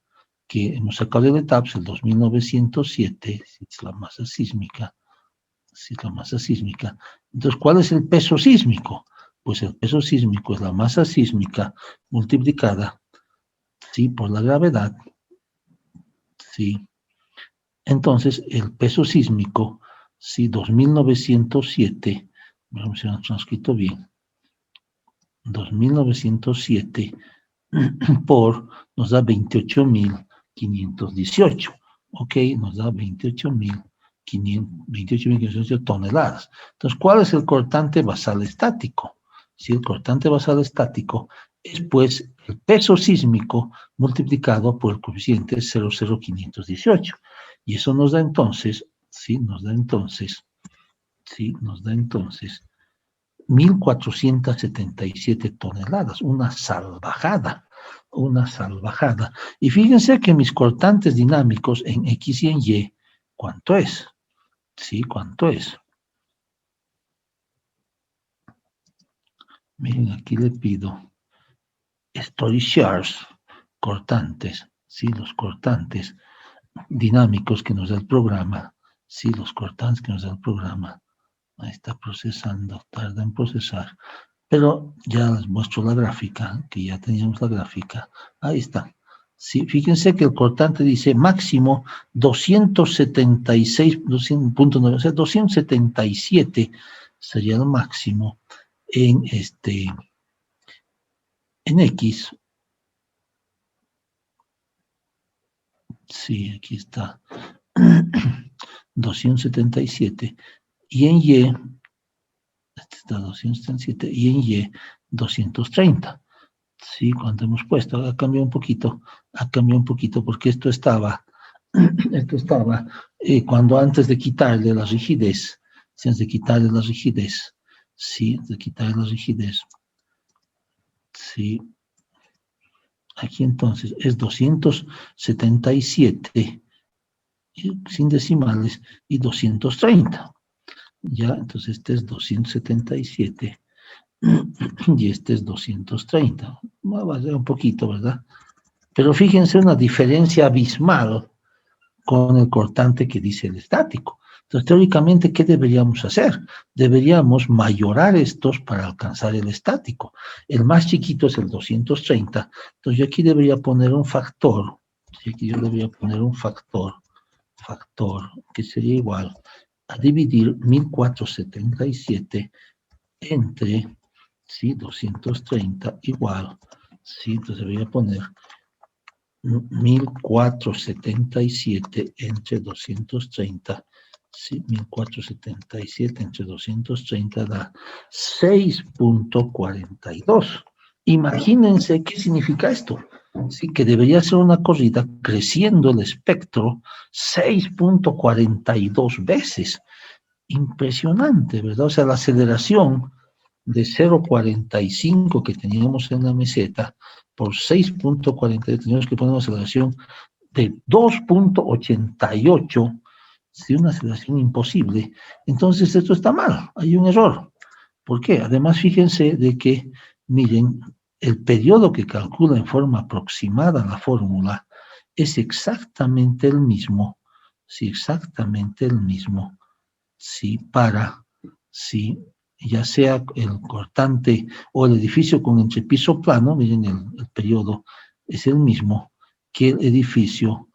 que hemos sacado de TAPS, el 2907, es la masa sísmica, sí, la masa sísmica. Entonces, ¿cuál es el peso sísmico? Pues el peso sísmico es la masa sísmica multiplicada, sí, por la gravedad, sí. Entonces, el peso sísmico, sí, 2907, vamos a ver si lo han transcrito bien, 2907 por, nos da 28.518, ok, nos da 28.518 toneladas. Entonces, ¿cuál es el cortante basal estático? Si el cortante basal estático es, pues, el peso sísmico multiplicado por el coeficiente 0.0518. Y eso nos da entonces, sí, nos da entonces 1.477 toneladas, una salvajada. Y fíjense que mis cortantes dinámicos en X y en Y, ¿cuánto es? Sí, ¿cuánto es? Miren, aquí le pido story shares, cortantes, sí, los cortantes dinámicos que nos da el programa, sí, los cortantes que nos da el programa. Ahí está procesando, tarda en procesar. Pero ya les muestro la gráfica, que ya teníamos la gráfica. Ahí está. Sí, fíjense que el cortante dice máximo 276.9, o sea, 277 sería el máximo en en X. Sí, aquí está. 277. Y en Y, este está 277, y en Y 230. Sí, cuando hemos puesto, ha cambiado un poquito, porque esto estaba cuando antes de quitarle la rigidez, sí, antes de quitarle la rigidez, sí, de quitarle la rigidez, sí, aquí entonces es 277, sin decimales, y 230, ya, entonces este es 277, y este es 230, va a ser un poquito, ¿verdad? Pero fíjense una diferencia abismal con el cortante que dice el estático. Entonces, teóricamente, ¿qué deberíamos hacer? Deberíamos mayorar estos para alcanzar el estático. El más chiquito es el 230, entonces yo aquí debería poner un factor, aquí yo debería poner un factor que sería igual a dividir 1477 entre, sí, 230 igual, sí, entonces debería poner 1477 entre 230, sí, 1477 entre 230 da 6.42. Imagínense qué significa esto. Sí, que debería ser una corrida creciendo el espectro 6.42 veces. Impresionante, ¿verdad? O sea, la aceleración de 0.45 que teníamos en la meseta por 6.40 teníamos que poner una aceleración de 2.88, sí, una aceleración imposible. Entonces esto está mal, hay un error. ¿Por qué? Además, fíjense de que, miren, el periodo que calcula en forma aproximada la fórmula es exactamente el mismo, sí, exactamente el mismo, sí, para, sí, ya sea el cortante o el edificio con entrepiso plano, miren, el periodo es el mismo que el edificio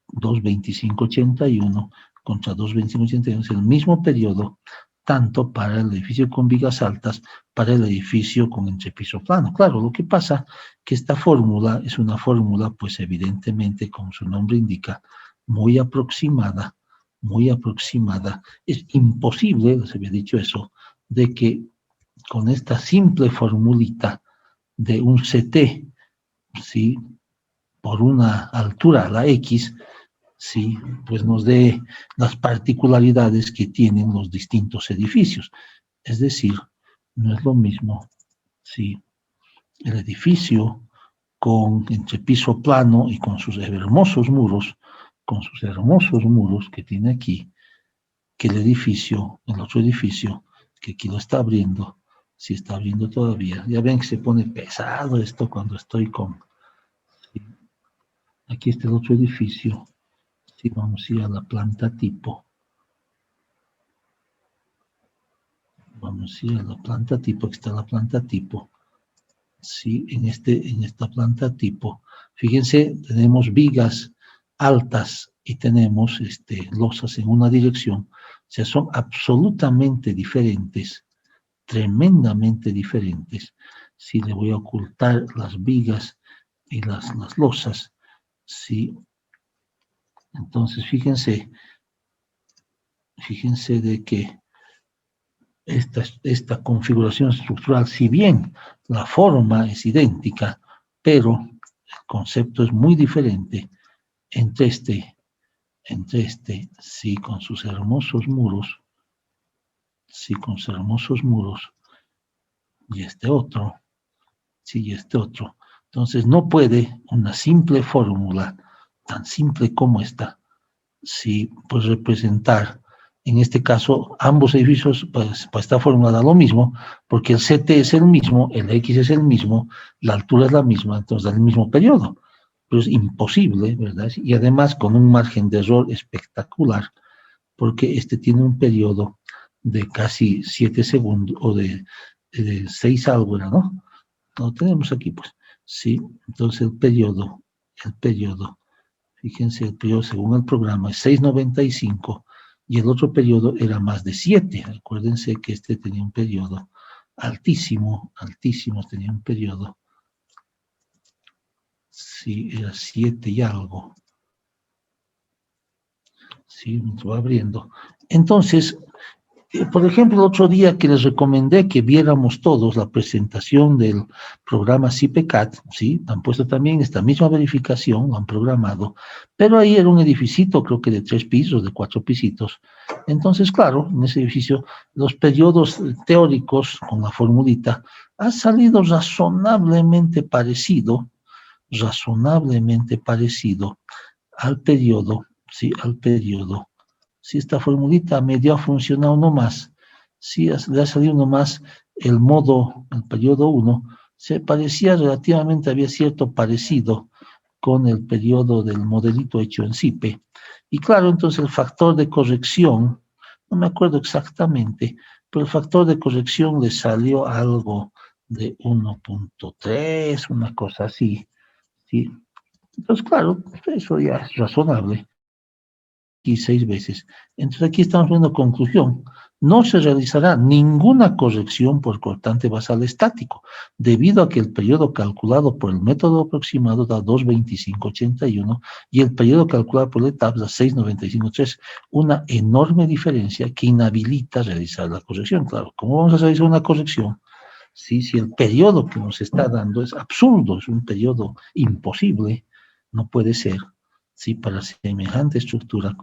22581 contra 22581, es el mismo periodo, tanto para el edificio con vigas altas, para el edificio con entrepiso plano. Claro, lo que pasa que esta fórmula es una fórmula, pues evidentemente, como su nombre indica, muy aproximada, muy aproximada. Es imposible, les había dicho eso, de que con esta simple formulita de un CT, ¿sí?, por una altura, la X, ¿sí?, pues nos dé las particularidades que tienen los distintos edificios. Es decir, no es lo mismo, ¿sí?, el edificio con entrepiso plano y con sus hermosos muros, que tiene aquí, que el edificio, el otro edificio, que aquí lo está abriendo, si está abriendo todavía. Ya ven que se pone pesado esto cuando estoy con... ¿sí? Aquí está el otro edificio. Si vamos a ir a la planta tipo. Vamos a ir a la planta tipo, aquí está la planta tipo. Sí, en esta planta tipo. Fíjense, tenemos vigas altas y tenemos losas en una dirección. O sea, son absolutamente diferentes, tremendamente diferentes. Si le voy a ocultar las vigas y las losas, sí. Entonces, fíjense de que esta configuración estructural, si bien la forma es idéntica, pero el concepto es muy diferente entre sí, con sus hermosos muros, sí, con sus hermosos muros, y este otro, sí, y este otro. Entonces, no puede una simple fórmula, tan simple como esta, sí, pues representar, en este caso, ambos edificios, pues esta fórmula da lo mismo, porque el CT es el mismo, el X es el mismo, la altura es la misma, entonces da el mismo periodo. Pero es imposible, ¿verdad? Y además con un margen de error espectacular, porque tiene un periodo de casi 7 segundos, o de 6 algo, ¿no? Lo tenemos aquí, pues. Sí, entonces el periodo, fíjense, el periodo según el programa es 6.95 y el otro periodo era más de 7. Acuérdense que tenía un periodo altísimo, tenía un periodo, sí, era 7 y algo. Sí, me va abriendo. Entonces, Por ejemplo, el otro día que les recomendé que viéramos todos la presentación del programa CIPECAT, ¿sí? Han puesto también esta misma verificación, lo han programado, pero ahí era un edificito, creo que de 3 pisos, de 4 pisitos. Entonces, claro, en ese edificio, los periodos teóricos con la formulita ha salido razonablemente parecido al periodo, ¿sí? Al periodo. Si esta formulita medio ha funcionado nomás, si le ha salido nomás el modo, el periodo 1, se parecía relativamente, había cierto parecido con el periodo del modelito hecho en CIPE. Y claro, entonces el factor de corrección, no me acuerdo exactamente, pero el factor de corrección le salió algo de 1.3, una cosa así, ¿sí? Entonces, claro, eso ya es razonable. Y 6 veces. Entonces aquí estamos viendo conclusión. No se realizará ninguna corrección por cortante basal estático, debido a que el periodo calculado por el método aproximado da 2.2581 y el periodo calculado por el TAPS da 6.953. Una enorme diferencia que inhabilita realizar la corrección. Claro, ¿cómo vamos a realizar una corrección? Si el periodo que nos está dando es absurdo, es un periodo imposible, no puede ser. Sí, para semejante estructura.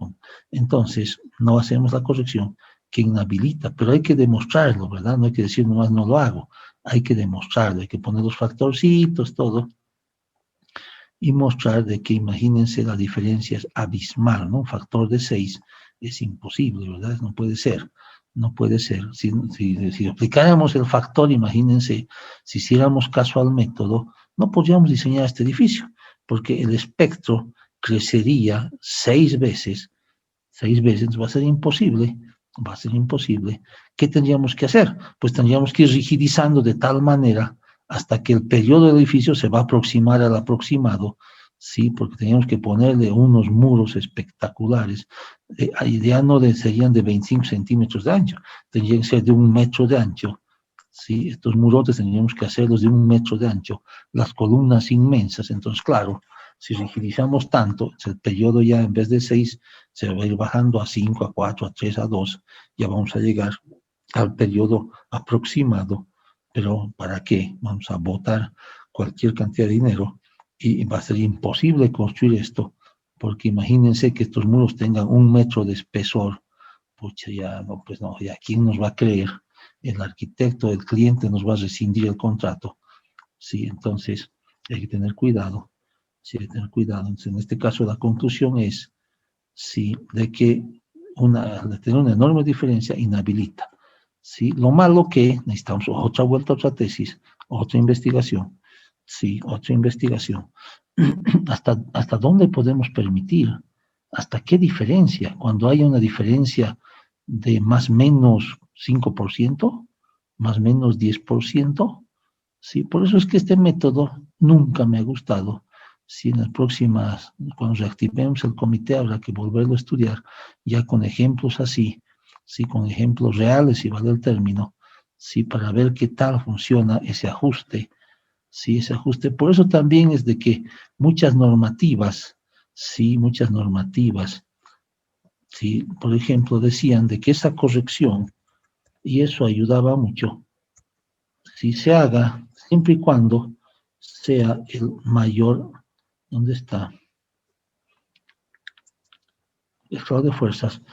Entonces, no hacemos la corrección que inhabilita, pero hay que demostrarlo, ¿verdad? No hay que decir nomás no lo hago, hay que demostrarlo, hay que poner los factorcitos, todo, y mostrar de que, imagínense, la diferencia es abismal, ¿no? Un factor de 6 es imposible, ¿verdad? No puede ser, no puede ser. Si aplicáramos el factor, imagínense, si hiciéramos caso al método, no podríamos diseñar este edificio, porque el espectro crecería 6 veces, va a ser imposible, va a ser imposible. ¿Qué tendríamos que hacer? Pues tendríamos que ir rigidizando de tal manera hasta que el periodo del edificio se va a aproximar al aproximado, ¿sí? Porque teníamos que ponerle unos muros espectaculares, ya no serían de 25 centímetros de ancho, tendrían que ser de 1 metro de ancho, ¿sí? Estos murotes tendríamos que hacerlos de 1 metro de ancho, las columnas inmensas, entonces claro, si rigidizamos tanto, el periodo ya en vez de 6 se va a ir bajando a 5, a 4, a 3, a 2, ya vamos a llegar al periodo aproximado, pero ¿para qué? Vamos a botar cualquier cantidad de dinero y va a ser imposible construir esto, porque imagínense que estos muros tengan 1 metro de espesor, pucha, ya no, pues no, ya quién nos va a creer, el arquitecto, el cliente nos va a rescindir el contrato, sí, entonces hay que tener cuidado, sí, hay que tener cuidado, entonces en este caso la conclusión es, sí, de que de tener una enorme diferencia inhabilita. ¿Sí? Lo malo que necesitamos otra vuelta, otra tesis, otra investigación. Sí, otra investigación. ¿Hasta dónde podemos permitir? ¿Hasta qué diferencia? Cuando haya una diferencia de más o menos 5%, más o menos 10%. Sí, por eso es que este método nunca me ha gustado. Si en las próximas, cuando reactivemos el comité, habrá que volverlo a estudiar, ya con ejemplos así, sí, con ejemplos reales, si vale el término, sí, para ver qué tal funciona ese ajuste, sí, ese ajuste. Por eso también es de que muchas normativas, sí, muchas normativas, sí, por ejemplo, decían de que esa corrección, y eso ayudaba mucho, si se haga siempre y cuando sea el mayor, ¿dónde está? El fraude de fuerzas,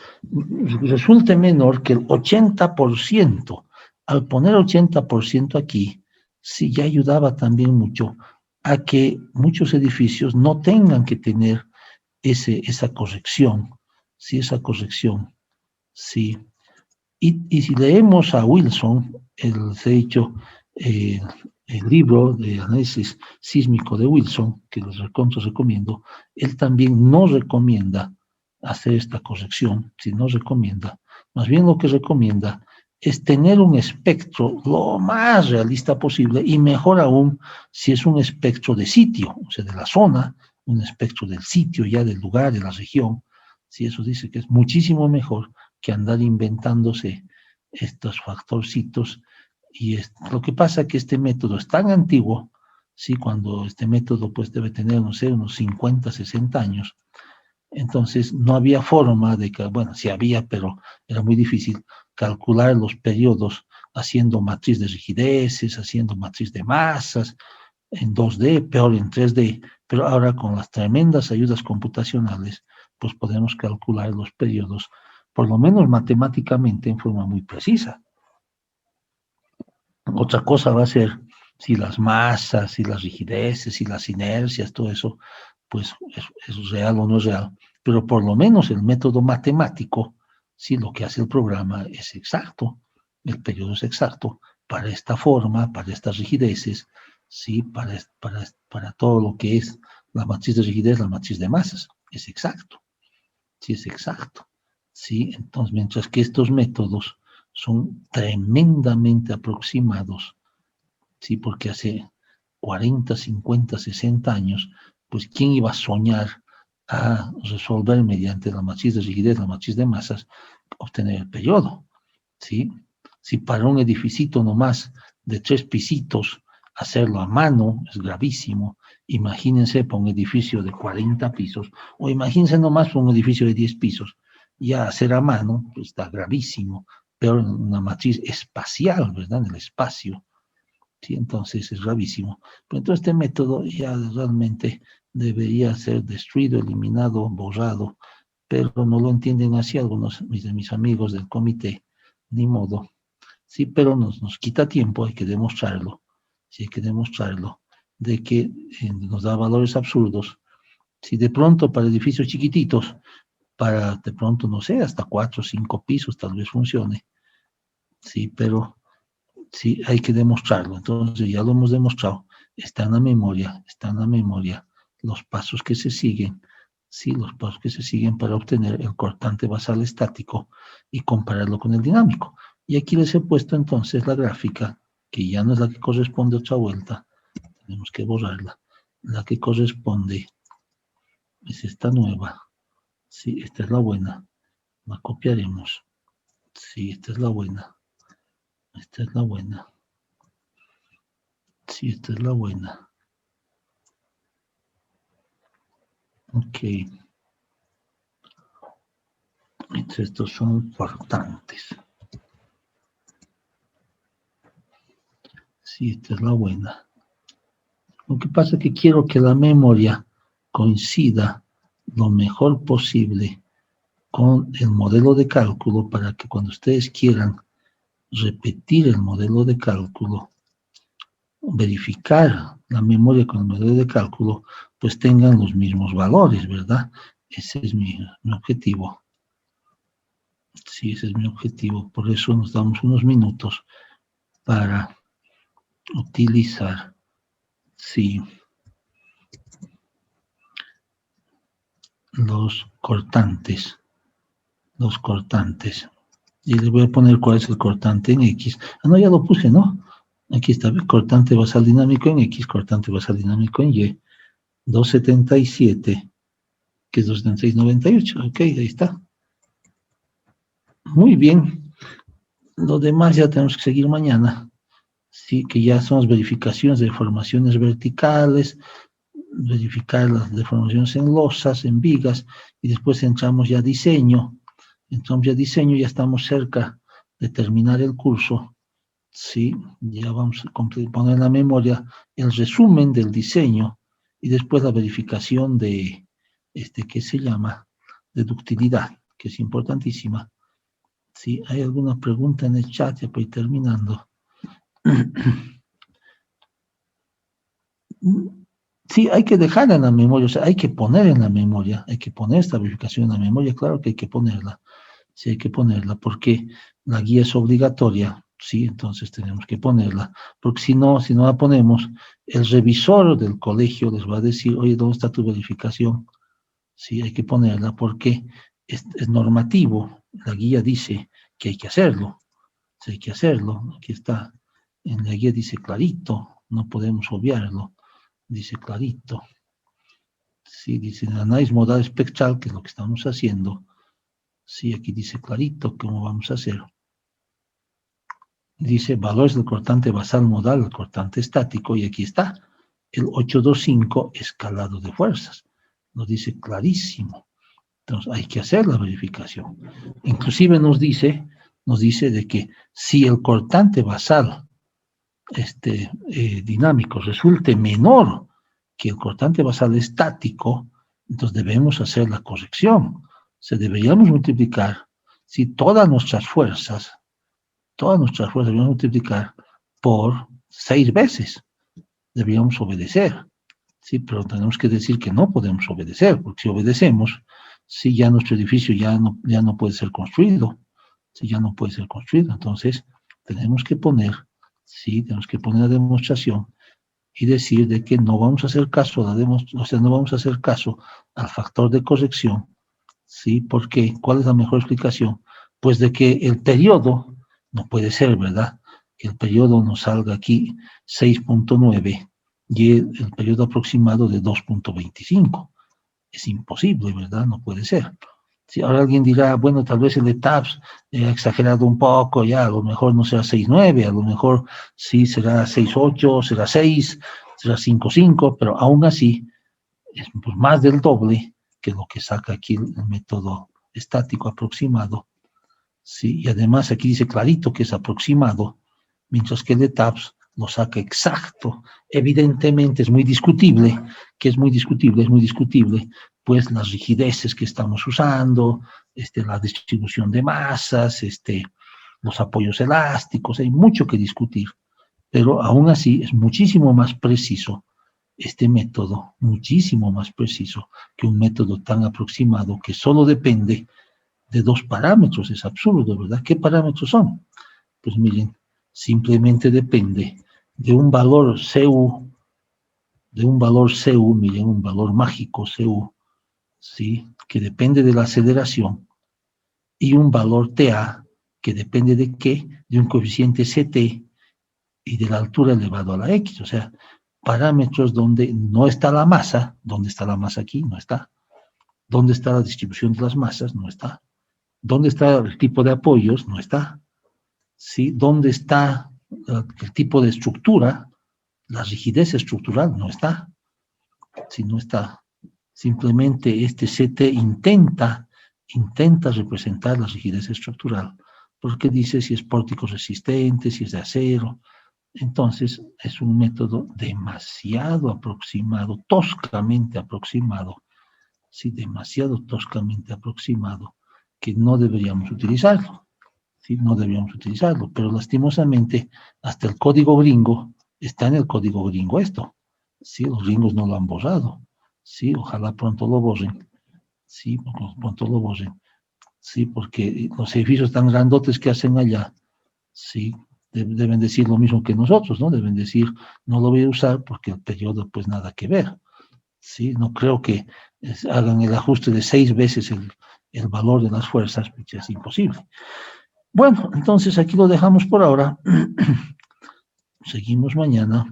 resulte menor que el 80%. Al poner 80% aquí, sí ya ayudaba también mucho a que muchos edificios no tengan que tener esa corrección, sí, esa corrección, sí. Y si leemos a Wilson, se ha dicho, eh, el libro de análisis sísmico de Wilson, que los recomiendo, él también no recomienda hacer esta corrección, si no recomienda, más bien lo que recomienda es tener un espectro lo más realista posible y mejor aún si es un espectro de sitio, o sea, de la zona, un espectro del sitio ya del lugar, de la región, si eso dice que es muchísimo mejor que andar inventándose estos factorcitos. Y lo que pasa es que este método es tan antiguo, ¿sí? Cuando este método pues debe tener, no sé, unos 50, 60 años, Entonces, no había forma de que, bueno, sí había, pero era muy difícil calcular los periodos haciendo matriz de rigideces, haciendo matriz de masas, en 2D, peor en 3D, pero ahora con las tremendas ayudas computacionales, pues podemos calcular los periodos, por lo menos matemáticamente, en forma muy precisa. Otra cosa va a ser si las masas, si las rigideces, si las inercias, todo eso, pues es real o no es real. Pero por lo menos el método matemático, si lo que hace el programa es exacto, el periodo es exacto, para esta forma, para estas rigideces, sí, para todo lo que es la matriz de rigidez, la matriz de masas, es exacto, sí es exacto. Sí, entonces, mientras que estos métodos son tremendamente aproximados, sí, porque hace 40, 50, 60 años, pues ¿quién iba a soñar a resolver mediante la matriz de rigidez, la matriz de masas, obtener el periodo? ¿Sí? Si para un edificito nomás de 3 pisitos, hacerlo a mano es gravísimo. Imagínense para un edificio de 40 pisos, o imagínense nomás para un edificio de 10 pisos. Ya hacer a mano pues, está gravísimo, pero en una matriz espacial, ¿verdad? En el espacio. ¿Sí? Entonces es gravísimo. Pero entonces este método ya realmente debería ser destruido, eliminado, borrado, pero no lo entienden así algunos de mis amigos del comité, ni modo. Sí, pero nos quita tiempo, hay que demostrarlo, sí, hay que demostrarlo, de que nos da valores absurdos. Si de pronto para edificios chiquititos, para de pronto, no sé, hasta 4 o 5 pisos tal vez funcione, sí, pero sí, hay que demostrarlo. Entonces, ya lo hemos demostrado. Está en la memoria los pasos que se siguen, sí, los pasos que se siguen para obtener el cortante basal estático y compararlo con el dinámico. Y aquí les he puesto entonces la gráfica, que ya no es la que corresponde a otra vuelta, tenemos que borrarla. La que corresponde es esta nueva. Sí, esta es la buena. La copiaremos. Sí, esta es la buena. Esta es la buena. Sí, esta es la buena. Ok. Entonces, estos son cortantes. Sí, esta es la buena. Lo que pasa es que quiero que la memoria coincida lo mejor posible con el modelo de cálculo para que cuando ustedes quieran repetir el modelo de cálculo, verificar la memoria con el modelo de cálculo, pues tengan los mismos valores, ¿verdad? Ese es mi objetivo. Sí, ese es mi objetivo. Por eso nos damos unos minutos para utilizar, sí, los cortantes. Y les voy a poner cuál es el cortante en X. Ah, no, ya lo puse, ¿no? Aquí está, cortante basal dinámico en X, cortante basal dinámico en Y. 277, que es 276,98. Ok, ahí está. Muy bien. Lo demás ya tenemos que seguir mañana. Sí, que ya son las verificaciones de deformaciones verticales, verificar las deformaciones en losas, en vigas, y después entramos ya a diseño. Entonces ya diseño, ya estamos cerca de terminar el curso. Sí, ya vamos a poner en la memoria el resumen del diseño y después la verificación de, ¿qué se llama? De ductilidad, que es importantísima. Si hay alguna pregunta en el chat, ya voy terminando. Sí, hay que dejar en la memoria, o sea, hay que poner en la memoria, hay que poner esta verificación en la memoria, claro que hay que ponerla, sí hay que ponerla, porque la guía es obligatoria, sí, entonces tenemos que ponerla, porque si no la ponemos, el revisor del colegio les va a decir, oye, ¿dónde está tu verificación? Sí, hay que ponerla porque es normativo, la guía dice que hay que hacerlo, sí, hay que hacerlo, aquí está, en la guía dice clarito, no podemos obviarlo, dice clarito. Sí, dice análisis modal espectral, que es lo que estamos haciendo. Sí, aquí dice clarito cómo vamos a hacer. Dice valores del cortante basal modal, el cortante estático, y aquí está, el 825 escalado de fuerzas. Nos dice clarísimo. Entonces hay que hacer la verificación. Inclusive nos dice de que si el cortante basal dinámico resulte menor que el cortante basal estático, entonces debemos hacer la corrección. Deberíamos multiplicar, si todas nuestras fuerzas deberíamos multiplicar por 6 veces. Deberíamos obedecer. Sí, pero tenemos que decir que no podemos obedecer, porque si obedecemos, sí, ya nuestro edificio ya no puede ser construido. Sí, ya no puede ser construido. Entonces, tenemos que poner la demostración y decir de que no vamos a hacer caso a no vamos a hacer caso al factor de corrección. ¿Sí? ¿Por qué? ¿Cuál es la mejor explicación? Pues de que el periodo, no puede ser, ¿verdad? Que el periodo nos salga aquí 6.9 y el periodo aproximado de 2.25. Es imposible, ¿verdad? No puede ser. Si ahora alguien dirá, bueno, tal vez el ETAPS ha exagerado un poco, ya a lo mejor no será 6.9, a lo mejor sí será 6.8, será 6, será 5.5, pero aún así es pues más del doble que lo que saca aquí el método estático aproximado. ¿Sí? Y además aquí dice clarito que es aproximado, mientras que el ETAPS lo saca exacto. Evidentemente es muy discutible, pues las rigideces que estamos usando, la distribución de masas, los apoyos elásticos, hay mucho que discutir, pero aún así es muchísimo más preciso este método, muchísimo más preciso que un método tan aproximado que solo depende de 2 parámetros. Es absurdo, ¿verdad? ¿Qué parámetros son? Pues miren, simplemente depende de un valor CU, miren, un valor mágico CU, ¿sí? Que depende de la aceleración, y un valor TA, que depende de qué, de un coeficiente CT y de la altura elevado a la X, o sea, parámetros donde no está la masa. ¿Dónde está la masa aquí? No está. ¿Dónde está la distribución de las masas? No está. ¿Dónde está el tipo de apoyos? No está. ¿Sí? ¿Dónde está el tipo de estructura? La rigidez estructural no está. Si no está, simplemente este CT intenta representar la rigidez estructural, porque dice si es pórtico resistente, si es de acero. Entonces es un método demasiado aproximado, toscamente aproximado, sí, demasiado toscamente aproximado, que no deberíamos utilizarlo. Sí, no deberíamos utilizarlo, pero lastimosamente hasta el código gringo, está en el código gringo esto. Sí, los gringos no lo han borrado. Sí, ojalá pronto lo borren. Sí, pronto lo borren. Sí, porque los edificios tan grandotes que hacen allá, sí, deben decir lo mismo que nosotros, ¿no? Deben decir, no lo voy a usar porque el periodo, pues nada que ver. Sí, no creo que hagan el ajuste de 6 veces el valor de las fuerzas, pues es imposible. Bueno, entonces aquí lo dejamos por ahora. Seguimos mañana.